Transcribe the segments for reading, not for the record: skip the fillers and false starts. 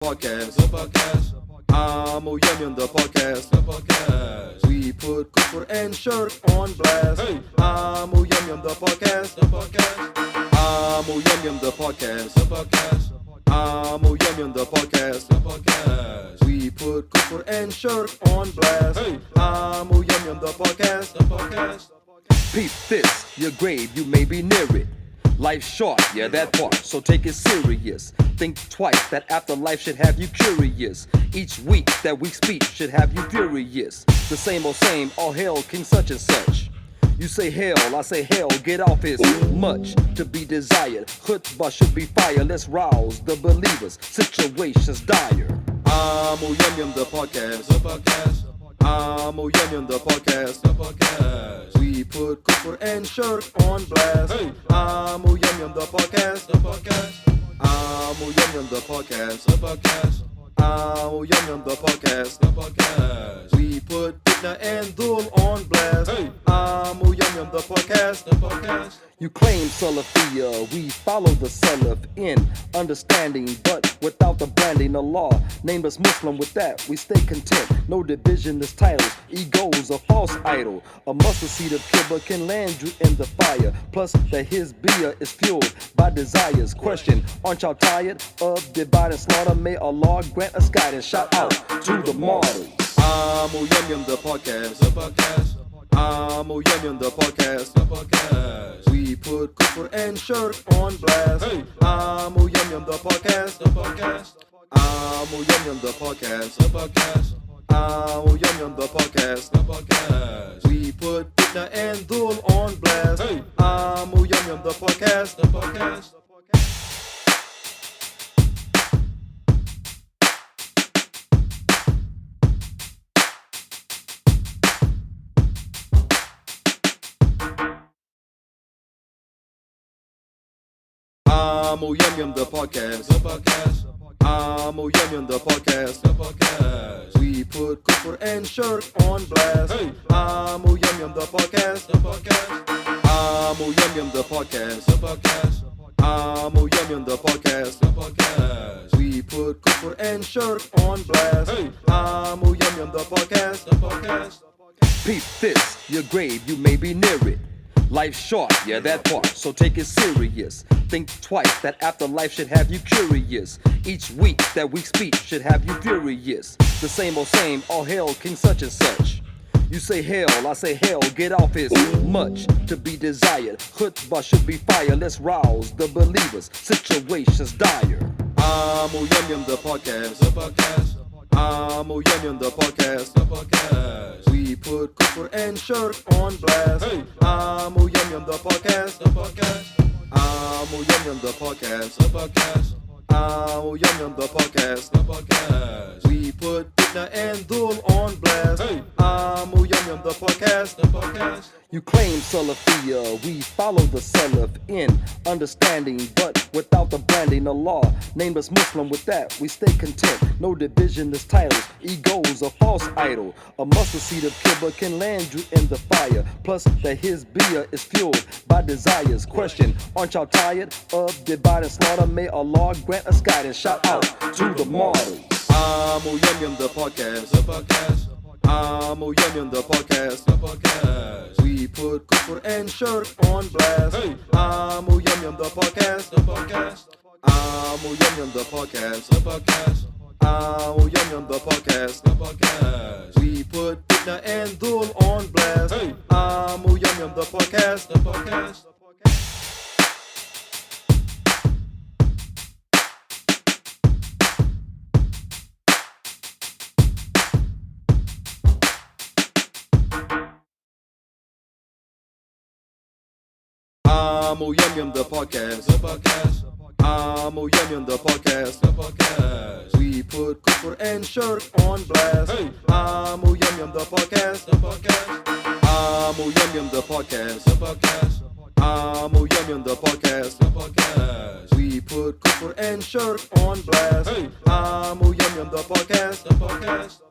podcast, Amoo the podcast, we put Kufr and Shirk on blast. Amoo the podcast, Amoo the podcast, Amoo the podcast, we put Kufr and Shirk on blast. Amoo the podcast. Peep this, your grave, you may be near it. Life's short, yeah, that part, so take it serious. Think twice, that afterlife should have you curious. Each week, that week's speech should have you furious. The same old same, all hail King such and such. You say hell, I say hell, get off is much to be desired. Khutbah should be fire, let's rouse the believers. Situations dire. Amoo the podcast, Amoo the podcast, we put Kufr and Shirk on blast. Amoo the podcast, Amoo the podcast, Amoo the podcast, we put Fitrah and Dhul on blast. Amoo the podcast. You claim Salafiyya, we follow the Salaf in understanding, but without the branding. Allah named us Muslim, with that we stay content. No division is titles, ego's a false idol. A mustard seed of kibba can land you in the fire. Plus that his beer is fueled by desires. Question, aren't y'all tired of divide and slaughter? May Allah grant us guidance. Shout out to the martyrs. Amoo the podcast, Amoo the podcast, we put Kufr and Shirk on blast. Amoo the podcast, Amoo the podcast, Amoo the podcast, we put Fitrah and Dhul on blast. Amoo the podcast. Amoo the podcast, Amoo the podcast, we put Kufr and Shirk on blast. Amoo the podcast, Amoo the podcast, Amoo the podcast, we put Kufr and Shirk on blast. Amoo the podcast. Peep this, your grave, you may be near it. Life's short, yeah, that part, so take it serious. Think twice, that afterlife should have you curious. Each week, that week's speech should have you furious. The same old same, all hail King such and such. You say hell, I say hell, get off is much to be desired. Khutbah should be fire, let's rouse the believers. Situations dire. Amoo the podcast, Amoo the podcast, we put Kufr and Shirk on blast. Amoo the podcast, Amoo the podcast, Amoo the podcast, we put Fitrah and Dhul on blast. Amoo the podcast. You claim Salafiyya, we follow the Salaf in understanding, but without the branding. Allah named us Muslim, with that we stay content. No division is titles, ego's a false idol. A mustard seed of kibba can land you in the fire. Plus that his beer is fueled by desires. Question, aren't y'all tired of divide and slaughter? May Allah grant us guidance. Shout out to the martyrs. Amoo the podcast, Amoo the podcast, we put Kufr and Shirk on blast. Amoo the podcast, Amoo the podcast, Amoo the podcast, we put Fitrah and Dhul on blast. Amoo the podcast. Amoo the podcast, Amoo the podcast, we put Kufr and Shirk on blast. Amoo the podcast, Amoo the podcast, Amoo the podcast, we put Kufr and Shirk on blast. Amoo the podcast.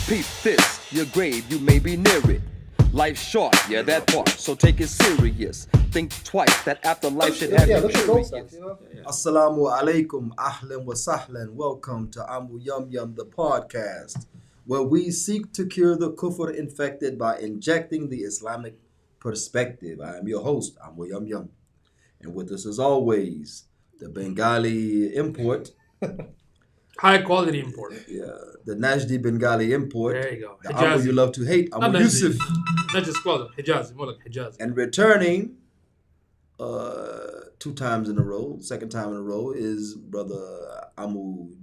Peep this, your grave, you may be near it. Life's short, yeah, that part. So take it serious. Think twice. That afterlife should have you look at gold curious. stuff, you know? Assalamu alaikum, ahlan wa sahlan. Welcome to Amoo the podcast, where we seek to cure the kufr infected by injecting the Islamic perspective. I am your host, Amoo. And with us as always, the Bengali import. High quality import. Yeah, the Najdi Bengali import. There you go. The Hijazi. Amoo you love to hate, Not Amoo Najdi. Yusuf. Not just call it Hijazi, more like Hijazi. And returning 2 times in a row, second time in a row, is Brother Amoo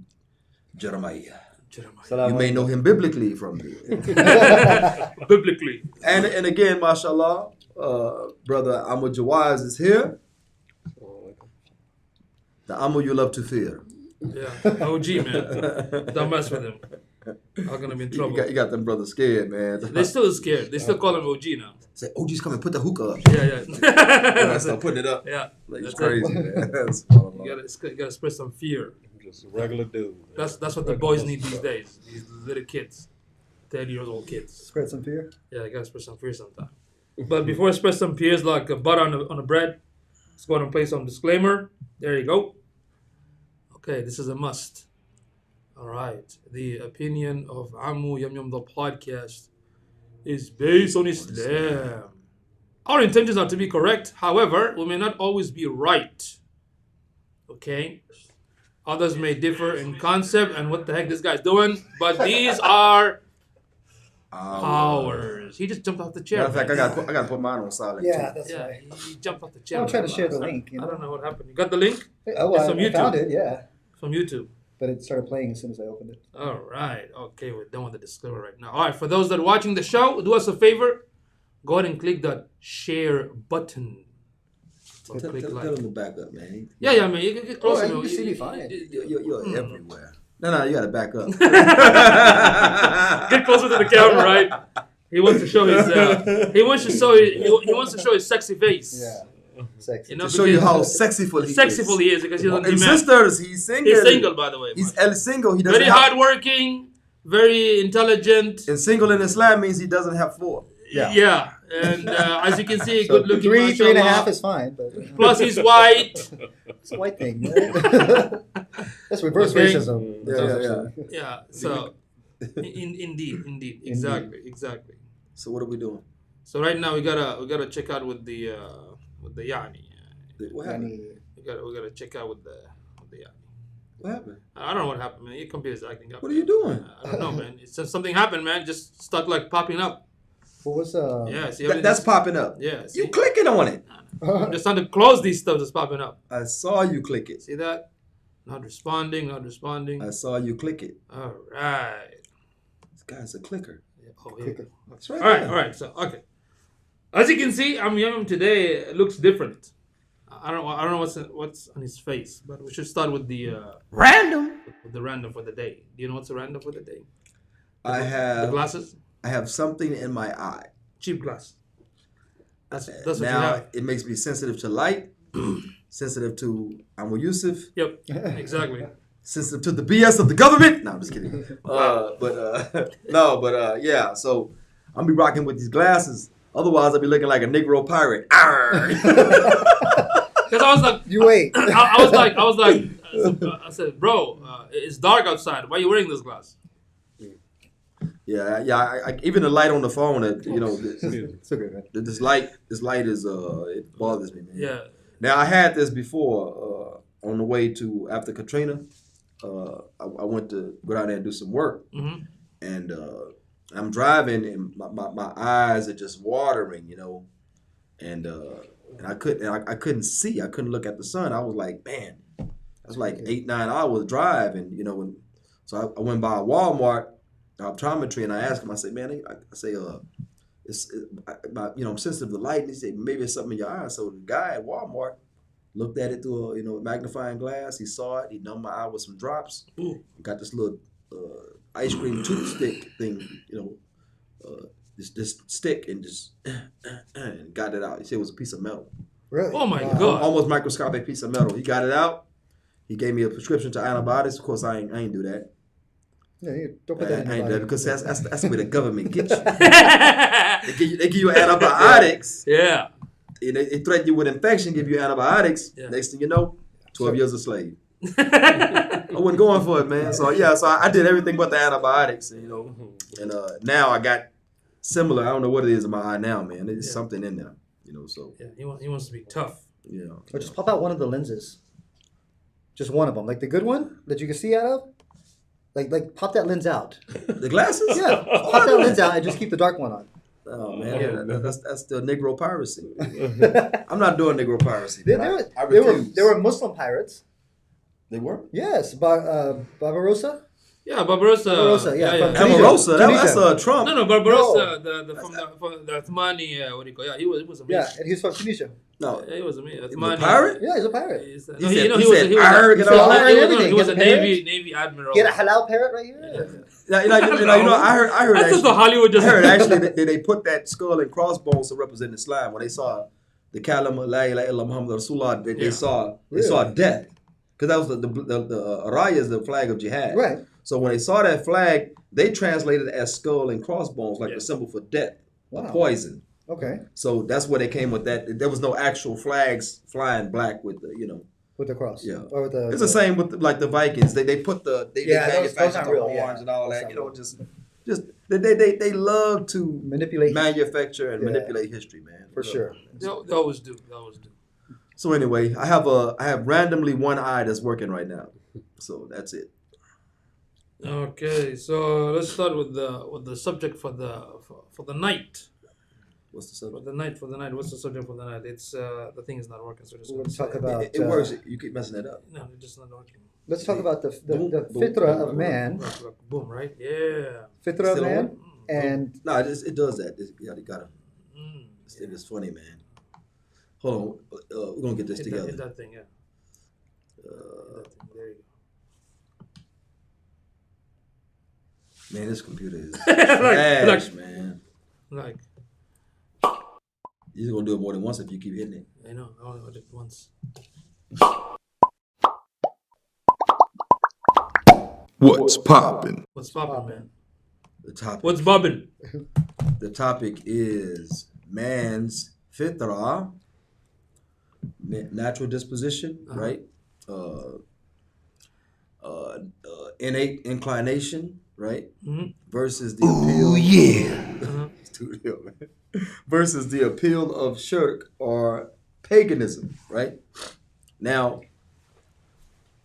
Jeremiah. You may know him biblically from the Biblically. and again, mashallah, Brother Amoo Jawaz is here. The Amoo you love to fear. Yeah. OG, man. Don't mess with him. I'm gonna be in trouble. You got them brothers scared, man. They're still scared. They still call him OG now. Say, OG's coming, put the hookah up. Yeah. And I start putting it up. Yeah. Like, it's That's it. crazy, man. That's You gotta spread some fear. Just a regular dude. That's what the boys need these days. These little kids, 30-year-old kids. Spread some fear. Yeah, you gotta spread some fear sometime. But before I spread some fears like butter on the bread, let's go ahead and play some disclaimer. There you go. Okay, this is a must. All right. The opinion of Amoo the podcast is based on Islam. Our intentions are to be correct. However, we may not always be right. Okay? Others may differ in concept and what the heck this guy's doing, but these are ours. He just jumped off the chair. Matter of fact, man. I gotta put mine on silent. Yeah, too. that's Yeah, right. he jumped off the chair. I'm trying to share the link, you I know? don't know what happened. You got the link Oh, It's from I found YouTube. it, yeah. from YouTube. But it started playing as soon as I opened it. All right. Okay, we're done with the disclaimer right now. All right, for those that are watching the show, do us a favor. Go ahead and click that share button. Or Tell click him like. to back up, man. Yeah, man. You can get closer. you man. can see me fine. You're everywhere. No, you gotta back up. Get closer to the camera, right? He wants to show his. He wants to show his sexy face. Yeah. Sexy. You know, To show you because how sexyful he is. sexyful he is because he's on And demand. sisters, he's single. He's single, by the way. He's man. El Single. He doesn't Very have, hardworking, very intelligent. And single in Islam means he doesn't have 4. Yeah. And as you can see, good looking. 3.5 mashallah. is fine, but Plus, he's white. it's a white thing, man. That's reverse Okay. racism. Yeah. Yeah. So, indeed, exactly. So what are we doing? So right now we gotta check out with the yani. What happened? We gotta check out with the yani. What happened? I don't know what happened, man. Your computer's acting up. What are you doing? I don't know, man. It's just something happened, man. Just start like popping up. What was Yeah. See, That's popping up. Yeah. See? You clicking on it. I'm just trying to close these stuff that's popping up. I saw you click it. See that? Not responding. I saw you click it. All right. This guy's a clicker. Oh, here we go. That's right. All right. So, okay. As you can see, Yum today looks different. I don't know what's on his face, but we should start with the Random. with the random for the day. Do you know what's a random for the day? I The have glasses, something in my eye. cheap glass. That's what you Now have. it makes me sensitive to light, sensitive to Amoo Yusuf, Yep, exactly. sensitive to the BS of the government. No, I'm just kidding. Yeah. So I'm be rocking with these glasses. Otherwise, I'll be looking like a Negro pirate. Because I was like, You wait. I was like, I said, bro, it's dark outside. Why are you wearing this glass? Yeah. I even the light on the phone, you know, It's okay, man. this light is it bothers me, man. Yeah. Now I had this before on the way to after Katrina. I went to go down there and do some work, Mm-hmm. and I'm driving, and my eyes are just watering, you know, and I couldn't see. I couldn't look at the sun. I was like, man, that's like 8-9 hours drive, and you know, so I went by a Walmart optometry, and I asked him. I said, man, I'm sensitive to light, and he said maybe it's something in your eye. So the guy at Walmart looked at it through a magnifying glass. He saw it. He numbed my eye with some drops. Ooh. Got this little ice cream toothstick thing, this stick, and just and got it out. He said it was a piece of metal, Really? Oh my Wow. God. almost microscopic piece of metal. He got it out. He gave me a prescription to antibiotics. Of course, I ain't do that. Yeah, don't put that in I your ain't body. because that's where the government gets you. They give you antibiotics. Yeah. And they threaten you with infection, give you antibiotics. Yeah. Next thing you know, 12 years a slave. I wasn't going for it, man. So I did everything but the antibiotics, and, and now I got similar. I don't know what it is in my eye now, man. There's something in there, So Yeah, he wants to be tough. Or just pop out one of the lenses. Just one of them, like the good one that you can see out of. Like pop that lens out. The glasses? Yeah, pop that lens out and just keep the dark one on. Oh man, that's still Negro piracy. I'm not doing Negro piracy. There were Muslim pirates. They were? Yes, Barbarossa. Yeah, Barbarossa. Yeah, from Barbarossa. Tunisia. That's Trump. No, Barbarossa, from the Othmani, what do you call it? Yeah, he was amazing. Yeah, and he's from Tunisia. No, Yeah, he was amazing. he was a pirate. Yeah, he's a pirate. He was everything. a Navy admiral. Get a halal parrot right here. I heard. That's just the Hollywood. I heard actually that they put that skull and crossbones to represent Islam. When they saw the kalima la ilaha illa Muhammad Rasulullah, they saw death, because that was the araya is the flag of jihad. Right. So when they saw that flag, they translated it as skull and crossbones, like the symbol for death, or poison. Okay. So that's where they came with that. There was no actual flags flying black with the with the cross. Yeah. Or with it's the same with the Vikings. They put they manufacture the real, horns and all that. Just they love to manufacture and manipulate history, man. For sure. They always do. So anyway, I have randomly one eye that's working right now. So that's it. Okay, so let's start with the subject for the night. What's the subject? For the night. What's the subject for the night? It's the thing is not working, so just we'll talk about it works. You keep messing it up. No, it's just not working. Let's talk about the fitrah of man. Boom, right? Yeah. Fitrah of man, and no, it does that. You gotta. This thing is funny, man. Hold on, we're gonna get this together. Hit that thing, yeah. That thing. There you go. Man, this computer is trash, man. Like. You're gonna do it more than once if you keep hitting it. I know. I only did it once. What's poppin'? What's poppin', man? The topic. What's bobbin'? The topic is man's fitrah, natural disposition, right? Innate inclination, right? Versus the appeal. It's too real, man. Versus the appeal of shirk or paganism, right? Now,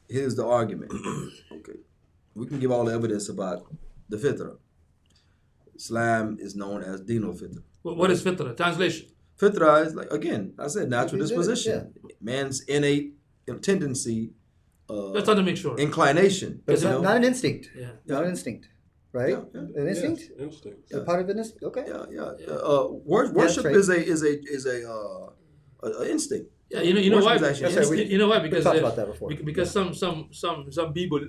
here's the argument. Okay, we can give all the evidence about the fitrah. Islam is known as Dino Fitrah. What is fitrah? Translation. Fitrah is, like, again, I said natural disposition. Man's innate tendency. Just trying to make sure. Inclination. But it's not an instinct. Yeah. Not an instinct. Right? Yeah. An instinct? Yes, instinct. A part of an instinct? Okay. Worship is a instinct. Yeah, you know why? Worship is actually You know why? Because we talked about that before. Because some people,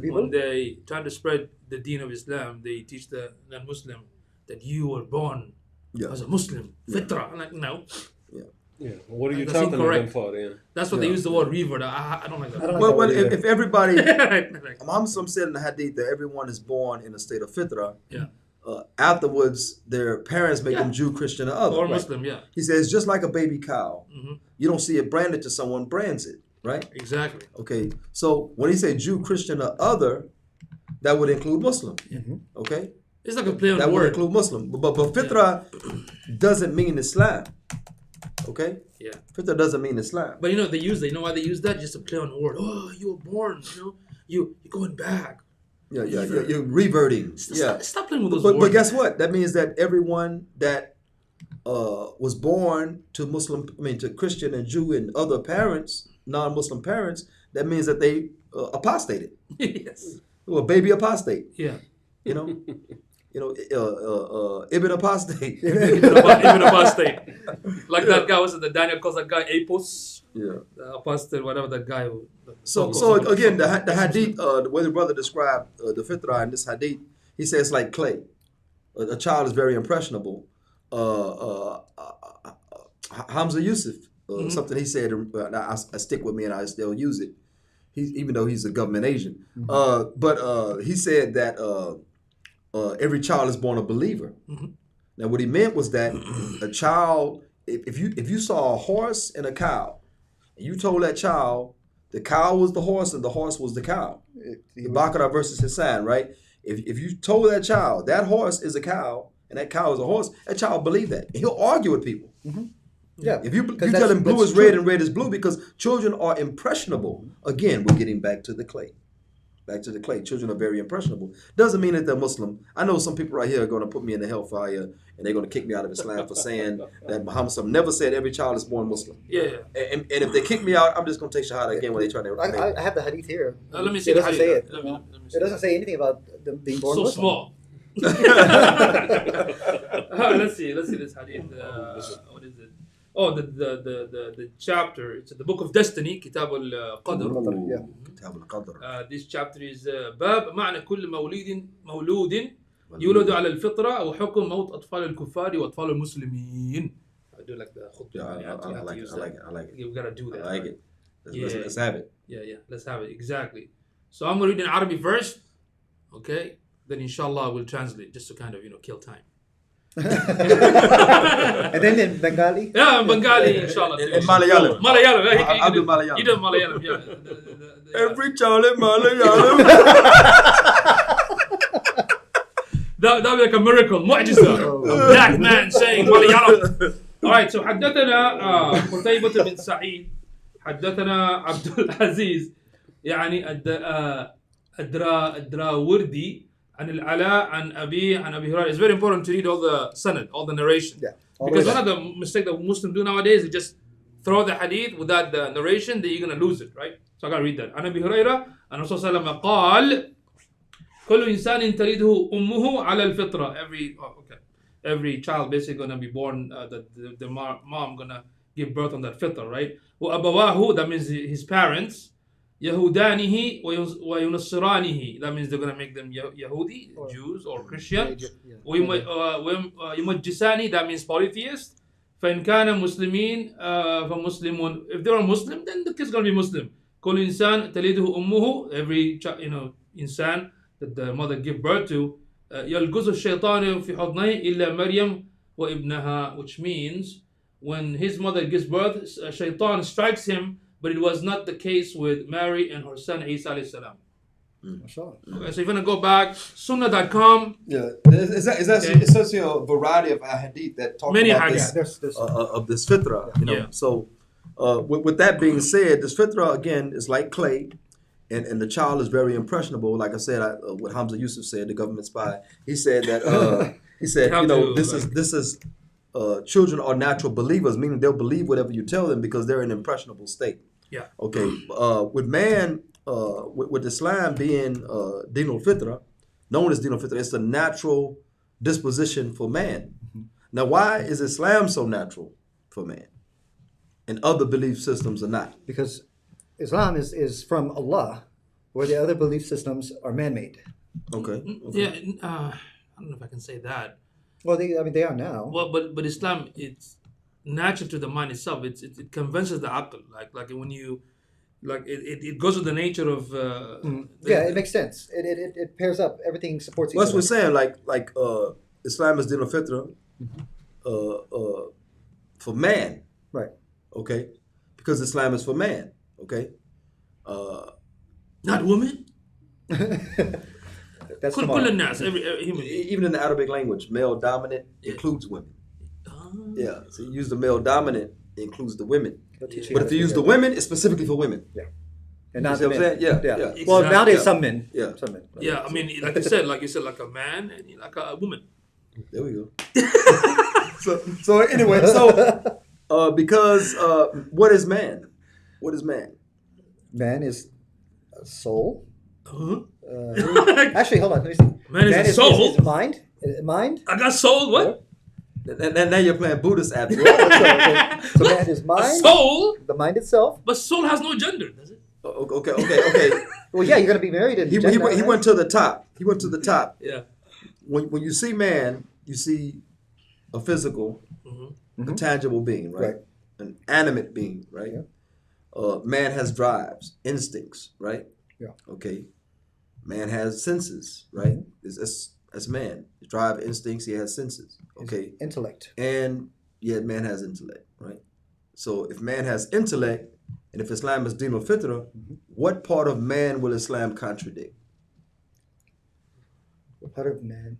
when they try to spread the deen of Islam, they teach the non-Muslim that you were born as a Muslim. Fitrah. I'm like, no. Yeah. What are you That's talking to them incorrect. for then? That's what they use the word revert. I don't like that. I don't like Well, that word if everybody, Right. Muhammad said in the hadith that everyone is born in a state of fitrah. Yeah. Afterwards, their parents make them Jew, Christian, or other. Or Muslim, yeah. He says, just like a baby cow, Mm-hmm. you don't see it branded to someone, brands it, right? Exactly. Okay, so when he say Jew, Christian, or other, that would include Muslim. Okay, It's like a play on that the would word. include Muslim. But fitrah doesn't mean Islam. Okay. Yeah. Fitrah doesn't mean Islam. But you know why they use that? Just to play on the word. Oh, you were born. You're going back. Yeah. You're reverting. Stop playing with those But words. guess what? That means that everyone that was born to Christian and Jew and other parents, non-Muslim parents, that means that they apostated. Yes. They were baby apostate. Yeah. Ibn apostate. Even apostate. Like that guy, was it the Daniel calls that guy Apos? Yeah. The apostate, whatever that guy. So again, the hadith, the way the brother described the fitrah in this hadith, he says like clay. A child is very impressionable. Hamza Yusuf, something he said, I stick with me and I still use it. even though he's a government agent. But he said that every child is born a believer. Now, what he meant was that a child, if you saw a horse and a cow, and you told that child the cow was the horse and the horse was the cow, the Baqarah versus Hassan, right? If you told that child that horse is a cow and that cow is a horse, that child believe that. And he'll argue with people. Yeah. If you tell him blue is red and red is blue, because children are impressionable. Again, we're getting back to the clay. Children are very impressionable. Doesn't mean that they're Muslim. I know some people right here are going to put me in the hellfire and they're going to kick me out of Islam for saying that Muhammad never said every child is born Muslim. Yeah. And if they kick me out, I'm just going to take Shahada again when they try to. I have the hadith here. Let me see It the doesn't hadith. say it. Let me see. It doesn't say anything about them being born So Muslim. small. Let's see this hadith. What is it? Oh, the chapter. It's the Book of Destiny, Kitab al-Qadr. Yeah. This chapter is باب معنى كل مولود يولد على الفطرة أو حكم موت أطفال الكفار وأطفال المسلمين. I do like the khutbah. I like it. You gotta do that. I like it. Let's have it. Yeah. Let's have it. Exactly. So I'm gonna read in Arabic first. Okay. Then inshallah we'll translate just to kind of kill time. And then in Bengali? Yeah, in Bengali, inshallah. In Malayalam. I'll do Malayalam. You do Malayalam, yeah. Every child in Malayalam. That'll be like a miracle, معجزة. A black man saying Malayalam. Alright, so حدثنا قتيبة بن سعيد حدثنا عبد العزيز يعني الدراوردي عن العلاء عن أبي هريرة. It's very important to read all the sanad, all the narration. Yeah. Because one of the mistakes that Muslims do nowadays is just throw the hadith without the narration, then you're going to lose it, right? So I got to read that. عن أبي هريرة أن الرسول صلى الله عليه وسلم قال كل إنسان تلده أمه على الفطرة. Every child basically going to be born, the mom going to give birth on that fitrah, right? وأبواه, that means his parents. يهودانه وينصرانه, that means they're going to make them Yahudi, Jews or Christian. ويمجسانه, that means polytheist. فإن كان مسلمين فمسلمون. If they are Muslim, then the kid's going to be Muslim. كل إنسان تلده أمه, every insan that the mother give birth to. يلقظ الشيطان في حضنه إلا مريم وابنها, which means when his mother gives birth, Shaitaan strikes him. But it was not the case with Mary and her son Isa alayhi salam. Okay, so you're gonna go back sunnah.com. Yeah, it's actually a variety of hadith that talk Many about hadith. this of this fitrah. Yeah. So with that being said, this fitrah again is like clay, and the child is very impressionable. Like I said, what Hamza Yusuf said, the government spy. He said that this is children are natural believers, meaning they'll believe whatever you tell them because they're in an impressionable state. Yeah. Okay. With man, with Islam being Din al-Fitrah, known as Din al-Fitrah, it's a natural disposition for man. Now, why is Islam so natural for man, and other belief systems are not? Because Islam is from Allah, where the other belief systems are man-made. Okay. Yeah. I don't know if I can say that. Well, they are now. Well, but Islam, it's natural to the mind itself. It convinces the aql. Like when you, it goes with the nature of. It makes sense. It pairs up. Everything supports each That's other. what we're saying. Like Islam is Din al-Fitrah for man. Right. Okay. Because Islam is for man. Okay. Not women. That's كل tomorrow. الناس, every human. Even in the Arabic language, male dominant includes women. Yeah. So you use the male dominant, it includes the women. They'll teach you But how if to you use the figure it women, it's specifically for women. out. And You not see the what I'm men. saying? Yeah. Well, Exactly. nowadays Yeah. some men. Yeah. Some men. Yeah, I mean, like you said, like a man and like a woman. There we go. so anyway, because what is man? What is man? Man is a soul. Huh? Actually, hold on. Let me see. Man is a soul? Is mind. Mind. I got soul. What? And now you're playing Buddhist apps. So man is A mind. soul? The mind itself. But soul has no gender, does it? Okay. Well, yeah, you're gonna be married. And He went to the top. He went to the top. Yeah. When you see man, you see a physical, a tangible being, right? Right. An animate being, right? Yeah. man has drives, instincts, right? Yeah. Okay. Man has senses, right? That's man. Drive, instincts. He has senses. Okay. Intellect. And yeah, man has intellect, right? So if man has intellect, and if Islam is Din al-Fitrah, what part of man will Islam contradict? What part of man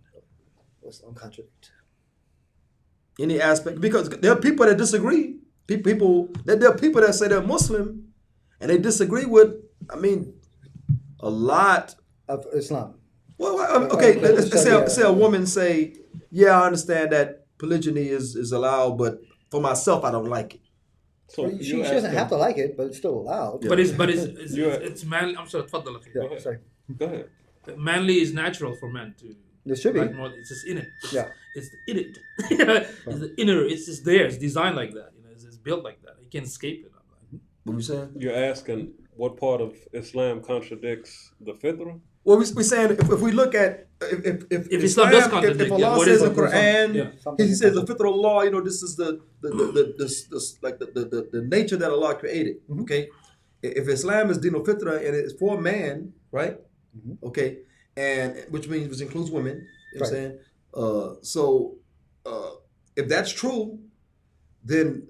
was uncontradict? Any aspect, because there are people that disagree. There are people that say they're Muslim, and they disagree with, I mean, a lot. Of Islam. Well, okay, let's say a woman say, yeah, I understand that polygyny is allowed, but for myself, I don't like it. So Well, she doesn't have to like it, but it's still allowed. Yeah. But it's manly. I'm sorry, تفضل أخي. Go ahead. Sorry. Go ahead. Manly is natural for men to. There should be. Like more, it's just in it. It's in it. It's the inner. It's just there. It's designed like that. You know, it's built like that. You can't escape it. What you saying? You're asking what part of Islam contradicts the Fitrah? Well, we're saying if we look at if Islam does contradict, if Allah what says is in it? Quran, Yeah. He says the Fitrah law, you know, this is the nature that Allah created. Okay, if Islam is Din al-Fitrah and it's for man, right? Okay, and which includes women. You know what I'm saying? If that's true, then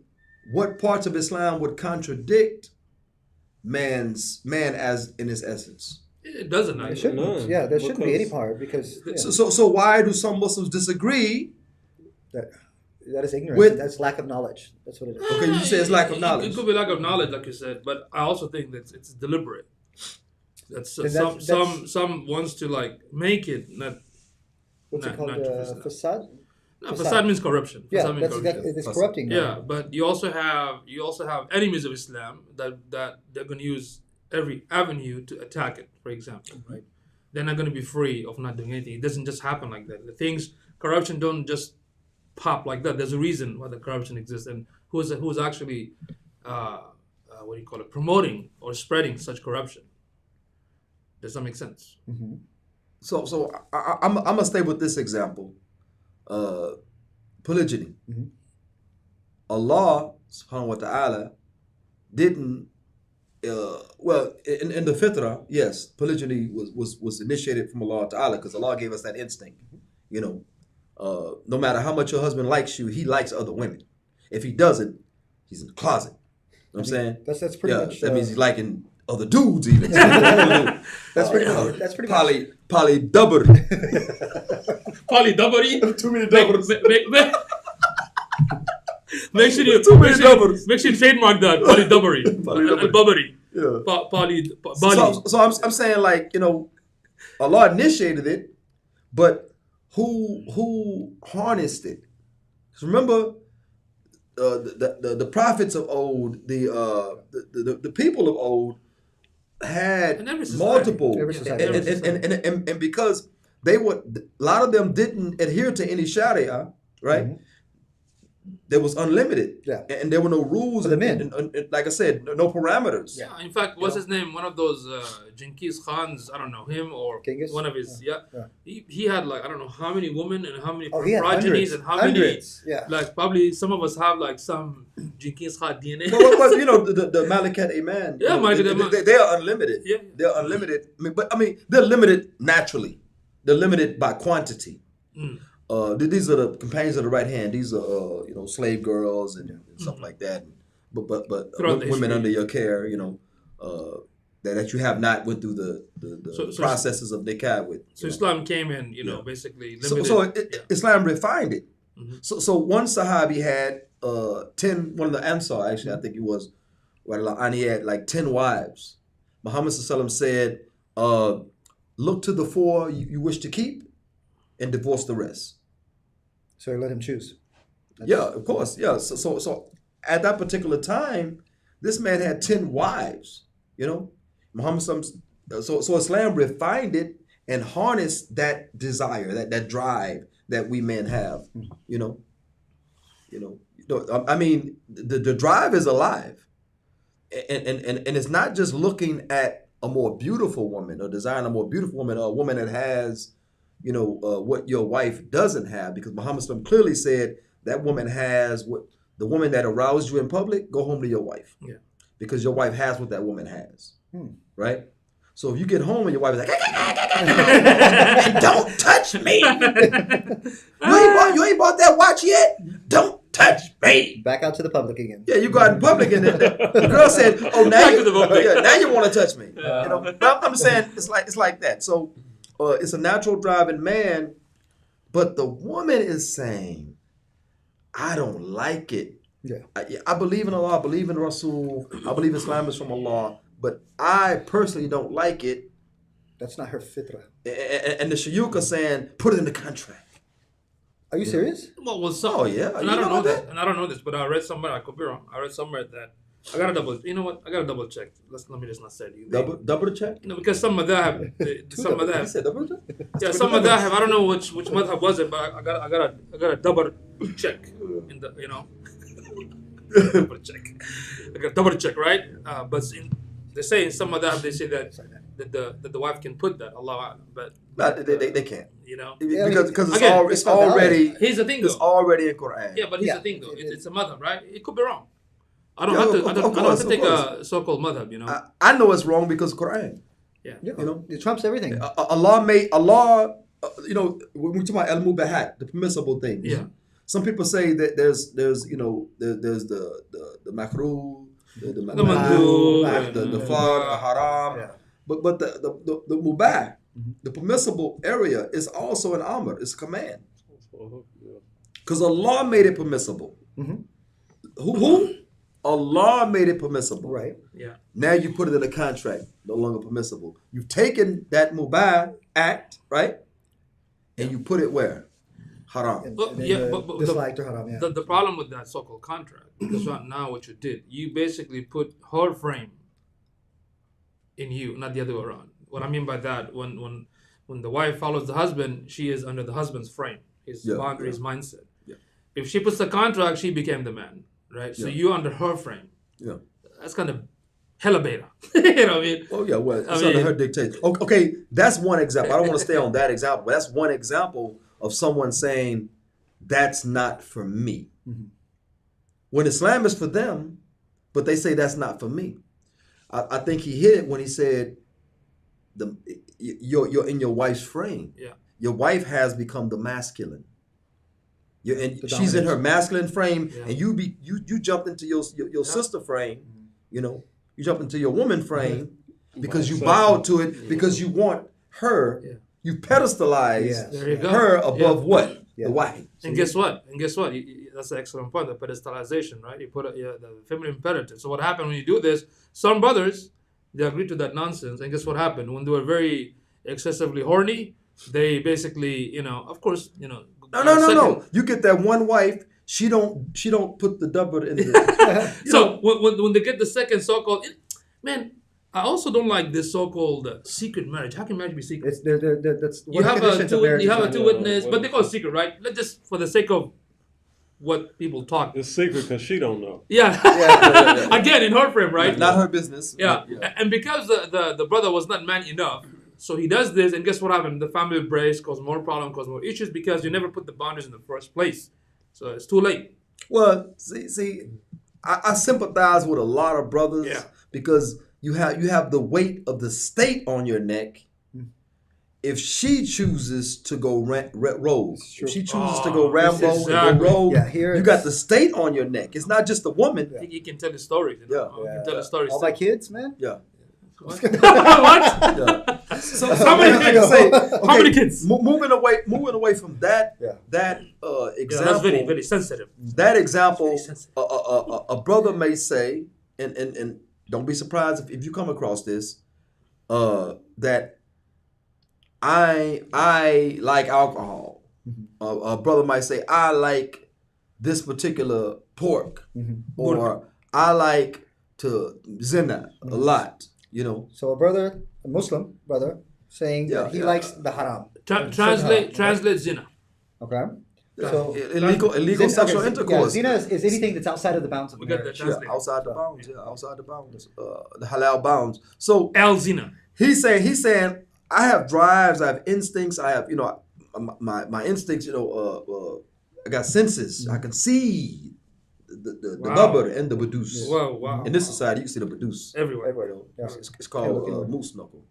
what parts of Islam would contradict man as in his essence? It doesn't. There Actually. shouldn't. None, Yeah, there shouldn't be any because- part because yeah, So why do some Muslims disagree? that is ignorance. With- That's lack of knowledge. That's what it is. Okay, you say it's lack of knowledge. It could be lack of knowledge, like you said, but I also think that it's deliberate. That's And some wants to like make it not. What's it Not- called? not to Facade. No, facade means corruption. Yeah, Facade means corruption. it's corrupting. Now. Yeah, but you also have enemies of Islam that they're going to use every avenue to attack it. For example, right? They're not going to be free of not doing anything. It doesn't just happen like that. The things corruption don't just pop like that. There's a reason why the corruption exists, and who's actually what do you call it, promoting or spreading such corruption. Does that make sense? So I'm gonna stay with this example. Polygyny. Allah subhanahu wa ta'ala didn't in the fitrah, yes, polygyny was initiated from Allah ta'ala because Allah gave us that instinct. You know, no matter how much your husband likes you, he likes other women. If he doesn't, he's in the closet. You know what I'm saying? That's pretty much. That means he's liking other dudes even. That's pretty much. That's pretty much. Poly double. Poly double. Too many doubles. Make sure you Too many doubles. Make sure you trademark that poly double. Al-Babari. Yeah. Bali. So I'm saying, like, you know, Allah initiated it, but who harnessed it? 'Cause remember, the prophets of old, the people of old had And every society. multiple, Every society. and because a lot of them didn't adhere to any Sharia, right? There was unlimited, Yeah. and there were no rules, For the men. and like I said, no parameters. Yeah, in fact, what's his name? One of those Genghis Khans, I don't know, him or Genghis? one of his, Yeah. He had like, I don't know how many women and how many Oh, he had progenies hundreds. and how Hundreds. many, Yeah. like probably some of us have like some Genghis Khan DNA. But you know, the Malakat Iman. Yeah, you know, Malakat Iman. they are unlimited. Yeah. They're unlimited. I mean, they're limited naturally. They're limited by quantity. These are the companions of the right hand. These are you know, slave girls and stuff like that. But Throughout the women history. under your care, you know, that you have not went through the So- processes of nikah with. So you know. Islam came in, you know, Yeah. basically So, limited. Islam refined it. Mm-hmm. So one Sahabi had 10. One of the Ansar, actually, I think he was, and he had like 10 wives. Muhammad ﷺ said, "Look to the 4 you wish to keep, and divorce the rest." So let him choose. Yeah, of course. Yeah. So at that particular time, this man had 10 wives. You know, Muhammad ﷺ. So Islam refined it and harnessed that desire, that drive that we men have. You know. I mean, the drive is alive, and it's not just looking at a more beautiful woman or desiring a more beautiful woman or a woman that has, you know, what your wife doesn't have, because Muhammad ﷺ clearly said that woman has what the woman that aroused you in public. Go home to your wife. Yeah. because your wife has what that woman has, right? So if you get home and your wife is like, "Hey, don't touch me. You ain't bought that watch yet. Don't touch me." Back out to the public again. Yeah, you go out in public and the girl said, "Oh, now Back you, to the public. now you want to touch me." You know, but I'm saying it's like that. So it's a natural drive in man, but the woman is saying, "I don't like it." Yeah. I believe in Allah, I believe in Rasul, I believe Islam is from Allah, but I personally don't like it. That's not her fitrah. And the Shayuk are saying, put it in the contract. Are you serious? Well, some. Oh, yeah. And You I don't know know that? this. And I don't know this, but I read somewhere. I could be wrong. I read somewhere that I gotta double. You know what? I gotta double check. Let me just not say it. Double the check? You know, because some of that have, some of You that. said double check? Yeah, some of that have. I don't know which madhab was it, but I gotta double check in the double check. I got double check, right? But they say in some of that they say that the wife can put that. Allah, but No, they can't. you know. Because Again, it's already Here's the thing, it's though. already in Quran. Yeah, but here's Yeah. the thing, though. It's a madhab, right? It could be wrong. I don't Yeah, have to. of I don't have course, to of take course. a so-called madhab, you know. I know it's wrong because Quran. Yeah. Yeah. You know? It trumps everything. Allah, you know, when we talk about al-mubahat, the permissible things. Yeah. Some people say that there's you know, there's the makruh, the mandub, the fard, the haram. Yeah. But the mubah, the permissible area is also an amr, it's a command. Because Allah made it permissible. Mhm. Who? Allah made it permissible. Right. Yeah. Now you put it in a contract, no longer permissible. You've taken that mubah act, right? And you put it where? Haram. And, Well, and then yeah, the but disliked or haram. Yeah. The problem with that so-called contract, because right now what you did, you basically put her frame in you, not the other way around. What I mean by that, when the wife follows the husband, she is under the husband's frame, his Yeah, boundaries, mindset. Yeah. If she puts the contract, she became the man, right? So Yeah. you under her frame. Yeah. That's kind of hella beta. You know what I mean? Oh yeah, well, it's I under mean- her dictation. Okay, that's one example. I don't want to stay on that example, but that's one example of someone saying that's not for me. When Islam is for them, but they say that's not for me. I think he hit it when he said, "You're in your wife's frame. Yeah. Your wife has become the masculine. The She's in her dominance. masculine frame, Yeah. and you jumped into your sister frame. You know, you jump into your woman frame because you bow to it because you want her. Yeah. You pedestalize Yes. There you go. her above Yeah. what? Yeah. The wife. And guess what? That's an excellent point. The pedestalization, right? You put the feminine imperative. So what happened when you do this? Some brothers, they agreed to that nonsense. And guess what happened? When they were very excessively horny, they basically, of course, No. You get that one wife. She don't put the double in the. So when they get the second so-called, man, I also don't like this so-called secret marriage. How can marriage be secret? It's that's You have a two witness, Yeah. but they call it secret, right? Let's just for the sake of what people talk. It's secret because she don't know. Yeah. Yeah. Again, in her frame, right? Not her business. Yeah. And because the brother was not man enough, so he does this, and guess what happened? The family breaks, cause more problems, cause more issues, because you never put the boundaries in the first place. So it's too late. Well, see, I sympathize with a lot of brothers Yeah. because you have the weight of the state on your neck. If she chooses to go rogue, if she chooses to go Rambo and exactly. go rogue, Yeah, here you got the state on your neck. It's not just the woman. I think you can tell the stories. You know? Yeah. You can tell the stories. all my kids, man. Yeah. What? Yeah. So How many like I kids? say, How many kids? Moving away from that Yeah. that Yeah, example. that's very, very sensitive. That example, Very sensitive. a brother may say, and don't be surprised if you come across this, that I like alcohol. A brother might say, I like this particular pork, or I like to zina a lot. So a Muslim brother, saying Yeah, that he yeah. likes the haram. Translate zina. Okay. Yeah, So illegal Zina- sexual okay, intercourse. Yeah, zina is anything that's outside of the bounds of We got marriage. that. Yeah, Translate. outside the bounds. Yeah, outside the bounds. The halal bounds. So Al zina. he's saying I have drives, I have instincts, I have my instincts. I got senses. I can see the Wow. nubber and the badus. Wow. In this society, you can see the badus. Everywhere. Everywhere. Yeah. It's called moose knuckle.